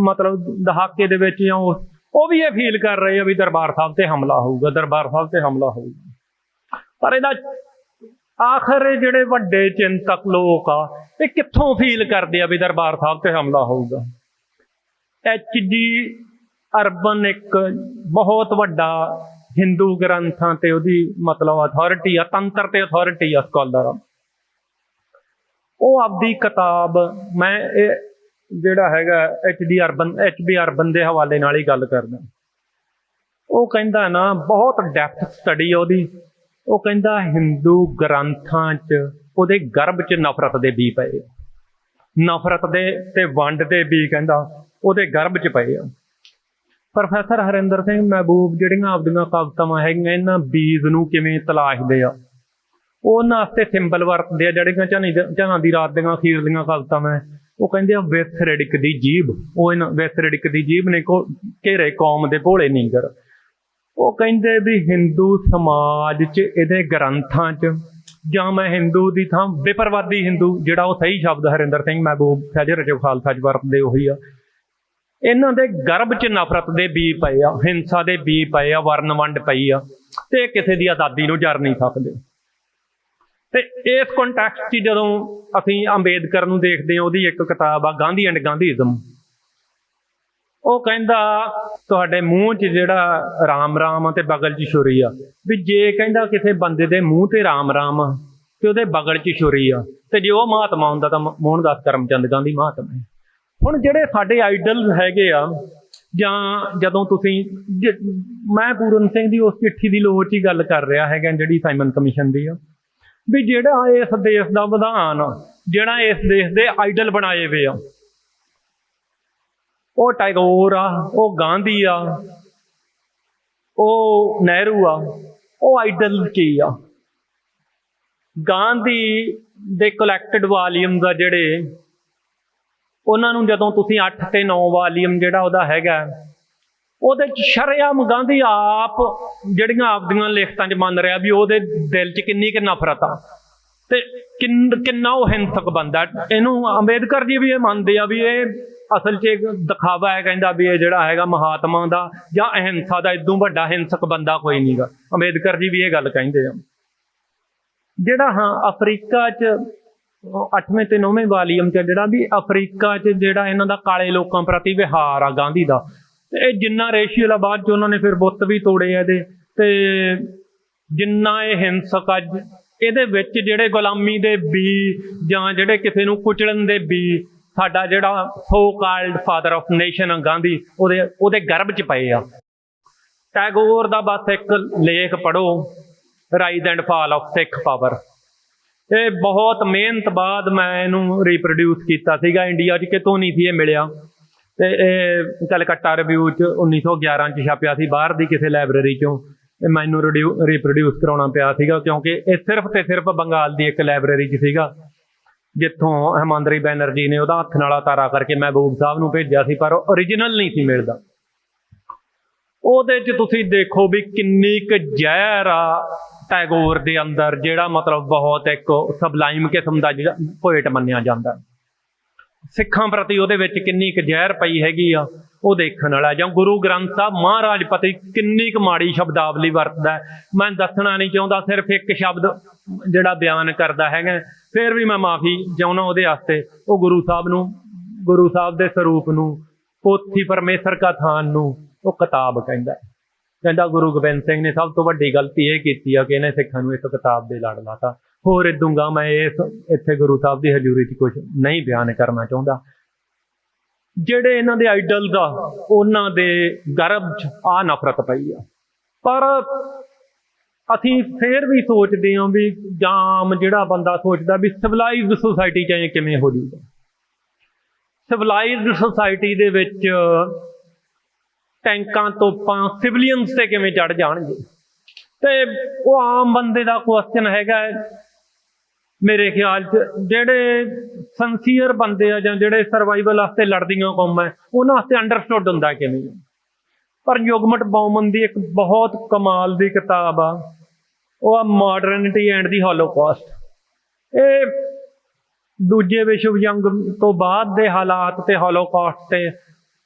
ਮਤਲਬ ਦਹਾਕੇ ਦੇ ਵਿੱਚ ਜਾਂ ਉਹ ਵੀ ਇਹ ਫੀਲ ਕਰ ਰਹੇ ਆ ਵੀ ਦਰਬਾਰ ਸਾਹਿਬ ਤੇ ਹਮਲਾ ਹੋਊਗਾ, ਦਰਬਾਰ ਸਾਹਿਬ ਤੇ ਹਮਲਾ ਹੋਊਗਾ। ਪਰ ਇਹਦਾ ਆਖਰ ਜਿਹੜੇ ਵੱਡੇ ਚਿੰਤਕ ਲੋਕ ਆ, ਇਹ ਕਿੱਥੋਂ ਫੀਲ ਕਰਦੇ ਆ ਵੀ ਦਰਬਾਰ ਸਾਹਿਬ ਤੇ ਹਮਲਾ ਹੋਊਗਾ? H.G. ਅਰਬਨ ਇੱਕ ਬਹੁਤ ਵੱਡਾ ਹਿੰਦੂ ਗ੍ਰੰਥਾਂ ਤੇ ਉਹਦੀ ਮਤਲਬ ਅਥਾਰਟੀ ਆ, ਤੰਤਰ ਤੇ ਅਥਾਰਟੀ ਆ, ਸਕਾਲਰ ਆ। ਉਹ ਆਪਦੀ ਕਿਤਾਬ, ਮੈਂ ਇਹ ਜਿਹੜਾ ਹੈਗਾ H.B. ਅਰਬਨ ਦੇ ਹਵਾਲੇ ਨਾਲ ਹੀ ਗੱਲ ਕਰਦਾ। ਉਹ ਕਹਿੰਦਾ ਨਾ, ਬਹੁਤ ਡੈਪਥ ਸਟੱਡੀ ਆ ਉਹਦੀ। ਉਹ ਕਹਿੰਦਾ ਹਿੰਦੂ ਗ੍ਰੰਥਾਂ 'ਚ ਉਹਦੇ ਗਰਭ 'ਚ ਨਫ਼ਰਤ ਦੇ ਬੀਜ ਪਏ ਆ, ਨਫ਼ਰਤ ਦੇ ਤੇ ਵੰਡ ਦੇ ਬੀਜ ਕਹਿੰਦਾ ਉਹਦੇ ਗਰਭ 'ਚ ਪਏ ਆ। ਪ੍ਰੋਫੈਸਰ ਹਰਿੰਦਰ ਸਿੰਘ ਮਹਿਬੂਬ ਜਿਹੜੀਆਂ ਆਪਦੀਆਂ ਕਵਿਤਾਵਾਂ ਹੈਗੀਆਂ, ਇਹਨਾਂ ਬੀਜ ਨੂੰ ਕਿਵੇਂ ਤਲਾਸ਼ਦੇ ਆ, ਉਹਨਾਂ ਵਾਸਤੇ ਸਿੰਬਲ ਵਰਤਦੇ ਆ। ਜਿਹੜੀਆਂ ਝਨਾਂ ਦੀ ਰਾਤ ਦੀਆਂ ਅਖੀਰਲੀਆਂ ਕਵਿਤਾਵਾਂ, ਉਹ ਕਹਿੰਦੇ ਆ ਵਿਸ ਰਿੜਕ ਦੀ ਜੀਭ, ਉਹ ਇਹਨਾਂ ਵਿਸ ਰਿੜਕ ਦੀ ਜੀਭ ਨੇ ਘੇਰੇ ਕੌਮ ਦੇ ਭੋਲੇ ਨੀਂਗਰ। ਉਹ ਕਹਿੰਦੇ ਵੀ ਹਿੰਦੂ ਸਮਾਜ 'ਚ ਇਹਦੇ ਗ੍ਰੰਥਾਂ 'ਚ, ਜਾਂ ਮੈਂ ਹਿੰਦੂ ਦੀ ਥਾਂ ਵਿਪਰਵਾਦੀ ਹਿੰਦੂ, ਜਿਹੜਾ ਉਹ ਸਹੀ ਸ਼ਬਦ ਹਰਿੰਦਰ ਸਿੰਘ ਮਹਿਬੂਬ ਸਹਿਜ ਰਚੋ ਖਾਲਸਾ 'ਚ ਵਰਤਦੇ ਉਹੀ ਆ, ਇਹਨਾਂ ਦੇ ਗਰਭ 'ਚ ਨਫ਼ਰਤ ਦੇ ਬੀਜ ਪਏ ਆ, ਹਿੰਸਾ ਦੇ ਬੀਜ ਪਏ ਆ, ਵਰਨ ਵੰਡ ਪਈ ਆ, ਤੇ ਕਿਸੇ ਦੀ ਆਜ਼ਾਦੀ ਨੂੰ ਜਰ ਨਹੀਂ ਸਕਦੇ। ਤੇ ਇਸ ਕੰਟੈਕਸਟ 'ਚ ਜਦੋਂ ਅਸੀਂ ਅੰਬੇਦਕਰ ਨੂੰ ਦੇਖਦੇ ਹਾਂ, ਉਹਦੀ ਇੱਕ ਕਿਤਾਬ ਆ ਗਾਂਧੀ ਐਂਡ ਗਾਂਧੀਇਜ਼ਮ। ਉਹ ਕਹਿੰਦਾ ਤੁਹਾਡੇ ਮੂੰਹ 'ਚ ਜਿਹੜਾ ਰਾਮ ਰਾਮ ਆ ਤੇ ਬਗਲ 'ਚ ਛੁਰੀ ਆ, ਵੀ ਜੇ ਕਹਿੰਦਾ ਕਿਸੇ ਬੰਦੇ ਦੇ ਮੂੰਹ ਤੇ ਰਾਮ ਰਾਮ ਆ ਤੇ ਉਹਦੇ ਬਗਲ 'ਚ ਛੁਰੀ ਆ, ਤੇ ਜੇ ਉਹ ਮਹਾਤਮਾ ਹੁੰਦਾ ਤਾਂ ਮੋਹਨਦਾਸ ਕਰਮਚੰਦ ਗਾਂਧੀ ਮਹਾਤਮਾ ਹੈ। ਹੁਣ ਜਿਹੜੇ ਸਾਡੇ ਆਈਡਲ ਹੈਗੇ ਆ, ਜਾਂ ਜਦੋਂ ਤੁਸੀਂ ਮੈਂ ਪੂਰਨ ਸਿੰਘ ਦੀ ਉਸ ਚਿੱਠੀ ਦੀ ਲੋੜ 'ਚ ਹੀ ਗੱਲ ਕਰ ਰਿਹਾ ਹੈਗਾ, ਜਿਹੜੀ ਸਾਈਮਨ ਕਮਿਸ਼ਨ ਦੀ ਆ, ਵੀ ਜਿਹੜਾ ਇਸ ਦੇਸ਼ ਦਾ ਵਿਧਾਨ, ਜਿਹੜਾ ਇਸ ਦੇਸ਼ ਦੇ ਆਈਡਲ ਬਣਾਏ ਵੇ ਆ, ਉਹ ਟੈਗੋਰ ਆ, ਉਹ ਗਾਂਧੀ ਆ, ਉਹ ਨਹਿਰੂ ਆ, ਉਹ ਆਈਡਲ ਕੀ ਆ? ਗਾਂਧੀ ਦੇ ਕਲੈਕਟਡ ਵਾਲੀਅਮਸ ਆ ਜਿਹੜੇ, ਉਹਨਾਂ ਨੂੰ ਜਦੋਂ ਤੁਸੀਂ 8 ਤੇ 9 ਵਾਲੀਅਮ ਜਿਹੜਾ ਉਹਦਾ ਹੈਗਾ, ਉਹਦੇ 'ਚ ਸ਼ਰੇਆਮ ਗਾਂਧੀ ਆਪ ਜਿਹੜੀਆਂ ਆਪਦੀਆਂ ਲਿਖਤਾਂ 'ਚ ਮੰਨ ਰਿਹਾ ਵੀ ਉਹਦੇ ਦਿਲ 'ਚ ਕਿੰਨੀ ਕੁ ਨਫ਼ਰਤ ਆ ਤੇ ਕਿੰਨਾ ਉਹ ਹਿੰਸਕ ਬੰਦਾ। ਇਹਨੂੰ ਅੰਬੇਦਕਰ ਜੀ ਵੀ ਇਹ ਮੰਨਦੇ ਆ ਵੀ ਇਹ ਅਸਲ 'ਚ ਦਿਖਾਵਾ ਹੈ, ਕਹਿੰਦਾ ਵੀ ਇਹ ਜਿਹੜਾ ਹੈਗਾ ਮਹਾਤਮਾ ਦਾ ਜਾਂ ਅਹਿੰਸਾ ਦਾ ਇਦੋਂ ਵੱਡਾ ਹਿੰਸਕ ਬੰਦਾ ਕੋਈ ਨਹੀਂ ਗਾ। ਅੰਬੇਦਕਰ ਜੀ ਵੀ ਇਹ ਗੱਲ ਕਹਿੰਦੇ ਆ। ਜਿਹੜਾ ਅਫਰੀਕਾ 'ਚ 8ਵੇਂ ਤੇ 9ਵੇਂ ਵਾਲੀਅਮ 'ਚ ਜਿਹੜਾ ਵੀ ਅਫਰੀਕਾ 'ਚ ਜਿਹੜਾ ਇਹਨਾਂ ਦਾ ਕਾਲੇ ਲੋਕਾਂ ਪ੍ਰਤੀ ਵਿਹਾਰ ਆ ਗਾਂਧੀ ਦਾ, ਤੇ ਇਹ ਜਿੰਨਾ ਰੇਸ਼ੀਅਲ ਆ, ਬਾਅਦ 'ਚ ਉਹਨਾਂ ਨੇ ਫਿਰ ਬੁੱਤ ਵੀ ਤੋੜੇ ਇਹਦੇ, ਤੇ ਜਿੰਨਾ ਇਹ ਹਿੰਸਕ ਅੱਜ ਇਹਦੇ ਵਿੱਚ ਜਿਹੜੇ ਗੁਲਾਮੀ ਦੇ ਬੀ ਜਾਂ ਜਿਹੜੇ ਕਿਸੇ ਨੂੰ ਕੁਚਲਣ ਦੇ ਬੀ, ਸਾਡਾ ਜਿਹੜਾ so called father of nation Gandhi, ਉਹਦੇ ਗਰਭ 'ਚ ਪਏ ਆ। ਟੈਗੋਰ ਦਾ ਬਸ ਇੱਕ ਲੇਖ ਪੜ੍ਹੋ, rise and fall of Sikh power. ਇਹ ਬਹੁਤ ਮਿਹਨਤ ਬਾਅਦ ਮੈਂ ਇਹਨੂੰ ਰੀਪਰੋਡਿਊਸ ਕੀਤਾ ਸੀਗਾ, ਇੰਡੀਆ 'ਚ ਕਿਤੋਂ ਨਹੀਂ ਸੀ ਇਹ ਮਿਲਿਆ, ਤੇ ਇਹ ਕਲਕੱਤਾ ਰਿਵਿਊ 'ਚ 1911 'ਚ ਛਾਪਿਆ ਸੀ, ਬਾਹਰ ਦੀ ਕਿਸੇ ਲਾਇਬ੍ਰੇਰੀ 'ਚੋਂ ਮੈਨੂੰ ਰੀਪਰੋਡਿਊਸ ਕਰਾਉਣਾ ਪਿਆ ਸੀਗਾ, ਕਿਉਂਕਿ ਇਹ ਸਿਰਫ ਤੇ ਸਿਰਫ ਬੰਗਾਲ ਦੀ ਇੱਕ ਲਾਇਬ੍ਰੇਰੀ 'ਚ ਸੀਗਾ, ਜਿੱਥੋਂ ਹਰਮੰਦਰੀ ਬੈਨਰਜੀ ਨੇ ਉਹਦਾ ਹੱਥ ਨਾਲ ਤਾਰਾ ਕਰਕੇ ਮਹਿਬੂਬ ਸਾਹਿਬ ਨੂੰ ਭੇਜਿਆ ਸੀ, ਪਰ ਓਰੀਜਨਲ ਨਹੀਂ ਸੀ ਮਿਲਦਾ। ਉਹਦੇ 'ਚ ਤੁਸੀਂ ਦੇਖੋ ਵੀ ਕਿੰਨੀ ਕੁ ਜ਼ਹਿਰ ਆ ਟੈਗੋਰ ਦੇ ਅੰਦਰ, ਜਿਹੜਾ ਮਤਲਬ ਬਹੁਤ ਇੱਕ ਸਬਲਾਈਮ ਕਿਸਮ ਦਾ ਜਿਹੜਾ ਪੋਇਟ ਮੰਨਿਆ ਜਾਂਦਾ। ਸਿੱਖਾਂ ਪ੍ਰਤੀ ਉਹਦੇ ਵਿੱਚ ਕਿੰਨੀ ਕੁ ਜ਼ਹਿਰ ਪਈ ਹੈਗੀ ਆ, ਉਹ ਦੇਖਣ ਵਾਲਾ। ਜਾਂ ਗੁਰੂ ਗ੍ਰੰਥ ਸਾਹਿਬ ਮਹਾਰਾਜ ਪਤੀ ਕਿੰਨੀ ਕੁ ਮਾੜੀ ਸ਼ਬਦਾਵਲੀ ਵਰਤਦਾ। ਮੈਂ ਦੱਸਣਾ ਨਹੀਂ ਚਾਹੁੰਦਾ, ਸਿਰਫ ਇੱਕ ਸ਼ਬਦ ਜਿਹੜਾ ਬਿਆਨ ਕਰਦਾ ਹੈਗਾ, ਫਿਰ ਵੀ ਮੈਂ ਮਾਫੀ ਚਾਹੁੰਦਾ ਉਹਦੇ ਵਾਸਤੇ। ਉਹ ਗੁਰੂ ਸਾਹਿਬ ਨੂੰ, ਗੁਰੂ ਸਾਹਿਬ ਦੇ ਸਰੂਪ ਨੂੰ, ਪੋਥੀ ਪਰਮੇਸ਼ਰ ਕਾ ਥਾਨ ਨੂੰ ਉਹ ਕਿਤਾਬ ਕਹਿੰਦਾ। ਕਹਿੰਦਾ ਗੁਰੂ ਗੋਬਿੰਦ ਸਿੰਘ ਨੇ ਸਭ ਤੋਂ ਵੱਡੀ ਗਲਤੀ ਇਹ ਕੀਤੀ ਆ ਕਿ ਇਹਨੇ ਸਿੱਖਾਂ ਨੂੰ ਇਸ ਕਿਤਾਬ ਦੇ ਲੜ ਲਾਤਾ। ਹੋਰ ਇਦੂੰਗਾ ਮੈਂ ਇੱਥੇ ਗੁਰੂ ਸਾਹਿਬ ਦੀ ਹਜ਼ੂਰੀ 'ਚ ਕੁਛ ਨਹੀਂ ਬਿਆਨ ਕਰਨਾ ਚਾਹੁੰਦਾ। ਜਿਹੜੇ ਇਹਨਾਂ ਦੇ ਆਈਡਲਸ ਆ ਉਹਨਾਂ ਦੇ ਗਰਭ 'ਚ ਆ ਨਫ਼ਰਤ ਪਈ ਆ। ਪਰ ਅਸੀਂ ਫੇਰ ਵੀ ਸੋਚਦੇ ਹਾਂ ਵੀ ਜਾਂ ਆਮ ਜਿਹੜਾ ਬੰਦਾ ਸੋਚਦਾ ਵੀ ਸਿਵਲਾਈਜ਼ਡ ਸੁਸਾਇਟੀ 'ਚ ਐਂ ਕਿਵੇਂ ਹੋ ਜੂਗਾ। ਸਿਵਲਾਈਜ਼ਡ ਸੁਸਾਇਟੀ ਦੇ ਵਿੱਚ ਟੈਂਕਾਂ ਤੋਪਾਂ ਸਿਵਲੀਅਨਸ 'ਤੇ ਕਿਵੇਂ ਚੜ੍ਹ ਜਾਣਗੇ। ਤੇ ਉਹ ਆਮ ਬੰਦੇ ਦਾ ਕੁਐਸਚਨ ਹੈਗਾ ਮੇਰੇ ਖਿਆਲ 'ਚ। ਜਿਹੜੇ ਸੰਸੀਅਰ ਬੰਦੇ ਆ ਜਾਂ ਜਿਹੜੇ ਸਰਵਾਈਵਲ ਵਾਸਤੇ ਲੜਦੀਆਂ ਕੌਮਾਂ ਉਹਨਾਂ ਵਾਸਤੇ ਅੰਡਰਸਟੁੱਡ ਹੁੰਦਾ ਕਿਵੇਂ। ਪਰ ਯੁਗਮਟ ਬੌਮਨ ਦੀ ਇੱਕ ਬਹੁਤ ਕਮਾਲ ਦੀ ਕਿਤਾਬ ਆ, ਉਹ ਆ ਮਾਡਰਨਿਟੀ ਐਂਡ ਦੀ ਹੋਲੋਕਾਸਟ। ਇਹ ਦੂਜੇ ਵਿਸ਼ਵ ਜੰਗ ਤੋਂ ਬਾਅਦ ਦੇ ਹਾਲਾਤ ਤੇ ਹੋਲੋਕਾਸਟ ਤੇ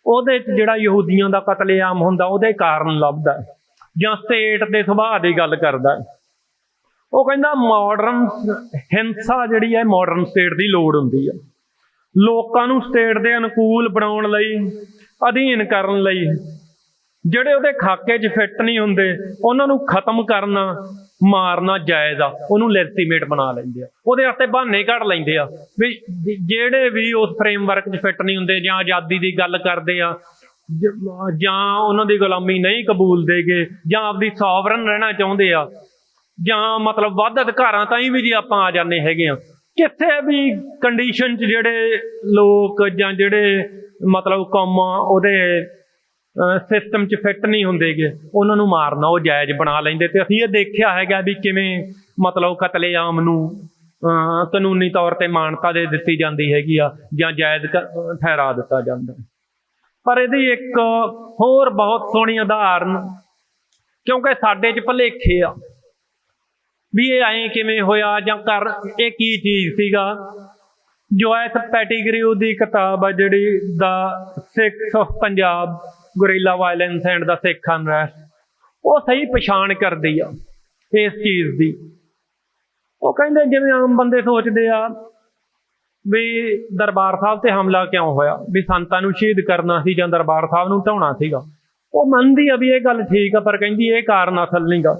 ਉਹਦੇ 'ਚ ਜਿਹੜਾ ਯਹੂਦੀਆਂ ਦਾ ਕਤਲੇਆਮ ਹੁੰਦਾ ਉਹਦੇ ਕਾਰਨ ਲੱਭਦਾ ਜਾਂ ਸਟੇਟ ਦੇ ਸੁਭਾਅ ਦੀ ਗੱਲ ਕਰਦਾ। ਉਹ ਕਹਿੰਦਾ ਮਾਡਰਨ ਹਿੰਸਾ ਜਿਹੜੀ ਹੈ ਮਾਡਰਨ ਸਟੇਟ ਦੀ ਲੋੜ ਹੁੰਦੀ ਹੈ। ਲੋਕਾਂ ਨੂੰ ਸਟੇਟ ਦੇ ਅਨੁਕੂਲ ਬਣਾਉਣ ਲਈ, ਅਧੀਨ ਕਰਨ ਲਈ, ਜਿਹੜੇ ਉਹਦੇ ਖਾਕੇ 'ਚ ਫਿੱਟ ਨਹੀਂ ਹੁੰਦੇ ਉਹਨਾਂ ਨੂੰ ਖਤਮ ਕਰਨਾ, ਮਾਰਨਾ ਜਾਇਜ਼ ਆ। ਉਹਨੂੰ ਲੈਜੀਟੀਮੇਟ ਬਣਾ ਲੈਂਦੇ ਆ, ਉਹਦੇ ਵਾਸਤੇ ਬਹਾਨੇ ਕੱਢ ਲੈਂਦੇ ਆ ਵੀ ਜਿਹੜੇ ਵੀ ਉਸ ਫਰੇਮਵਰਕ 'ਚ ਫਿੱਟ ਨਹੀਂ ਹੁੰਦੇ ਜਾਂ ਆਜ਼ਾਦੀ ਦੀ ਗੱਲ ਕਰਦੇ ਆ ਜਾਂ ਉਹਨਾਂ ਦੀ ਗੁਲਾਮੀ ਨਹੀਂ ਕਬੂਲਦੇਗੇ ਜਾਂ ਆਪਦੀ ਸੋਵਰਨ ਰਹਿਣਾ ਚਾਹੁੰਦੇ ਆ ਜਾਂ ਮਤਲਬ ਵੱਧ ਅਧਿਕਾਰਾਂ ਤਾਈਂ ਵੀ ਜੇ ਆਪਾਂ ਆ ਜਾਂਦੇ ਹੈਗੇ ਆ, ਕਿੱਥੇ ਵੀ ਕੰਡੀਸ਼ਨ 'ਚ ਜਿਹੜੇ ਲੋਕ ਜਾਂ ਜਿਹੜੇ ਮਤਲਬ ਕੌਮਾਂ ਉਹਦੇ ਸਿਸਟਮ 'ਚ ਫਿੱਟ ਨਹੀਂ ਹੁੰਦੇਗੇ ਉਹਨਾਂ ਨੂੰ ਮਾਰਨਾ ਉਹ ਜਾਇਜ਼ ਬਣਾ ਲੈਂਦੇ। ਤੇ ਅਸੀਂ ਇਹ ਦੇਖਿਆ ਹੈਗਾ ਵੀ ਕਿਵੇਂ ਮਤਲਬ ਕਤਲੇਆਮ ਨੂੰ ਕਾਨੂੰਨੀ ਤੌਰ 'ਤੇ ਮਾਨਤਾ ਦੇ ਦਿੱਤੀ ਜਾਂਦੀ ਹੈਗੀ ਆ ਜਾਂ ਜਾਇਜ਼ ਠਹਿਰਾ ਦਿੱਤਾ ਜਾਂਦਾ। ਪਰ ਇਹਦੀ ਇੱਕ ਹੋਰ ਬਹੁਤ ਸੋਹਣੀ ਉਦਾਹਰਨ, ਕਿਉਂਕਿ ਸਾਡੇ 'ਚ ਭੁਲੇਖੇ ਆ ਵੀ ਇਹ ਐਂ ਕਿਵੇਂ ਹੋਇਆ ਜਾਂ ਇਹ ਕੀ ਚੀਜ਼ ਸੀਗਾ। ਜੋਇਸ ਪੈਟੀਗਰਿਊ ਦੀ ਕਿਤਾਬ ਆ ਜਿਹੜੀ the Sikhs of Punjab, guerrilla violence and the Sikh unrest, ਉਹ ਸਹੀ ਪਛਾਣ ਕਰਦੀ ਆ ਇਸ ਚੀਜ਼ ਦੀ। ਉਹ ਕਹਿੰਦੇ ਜਿਵੇਂ ਆਮ ਬੰਦੇ ਸੋਚਦੇ ਆ ਵੀ ਦਰਬਾਰ ਸਾਹਿਬ ਤੇ ਹਮਲਾ ਕਿਉਂ ਹੋਇਆ, ਵੀ ਸੰਤਾਂ ਨੂੰ ਸ਼ਹੀਦ ਕਰਨਾ ਸੀ ਜਾਂ ਦਰਬਾਰ ਸਾਹਿਬ ਨੂੰ ਢਾਉਣਾ ਸੀਗਾ। ਉਹ ਮੰਨਦੀ ਆ ਵੀ ਇਹ ਗੱਲ ਠੀਕ ਆ, ਪਰ ਕਹਿੰਦੀ ਇਹ ਕਾਰਨ ਅਸਲ ਨਹੀਂ ਗਾ।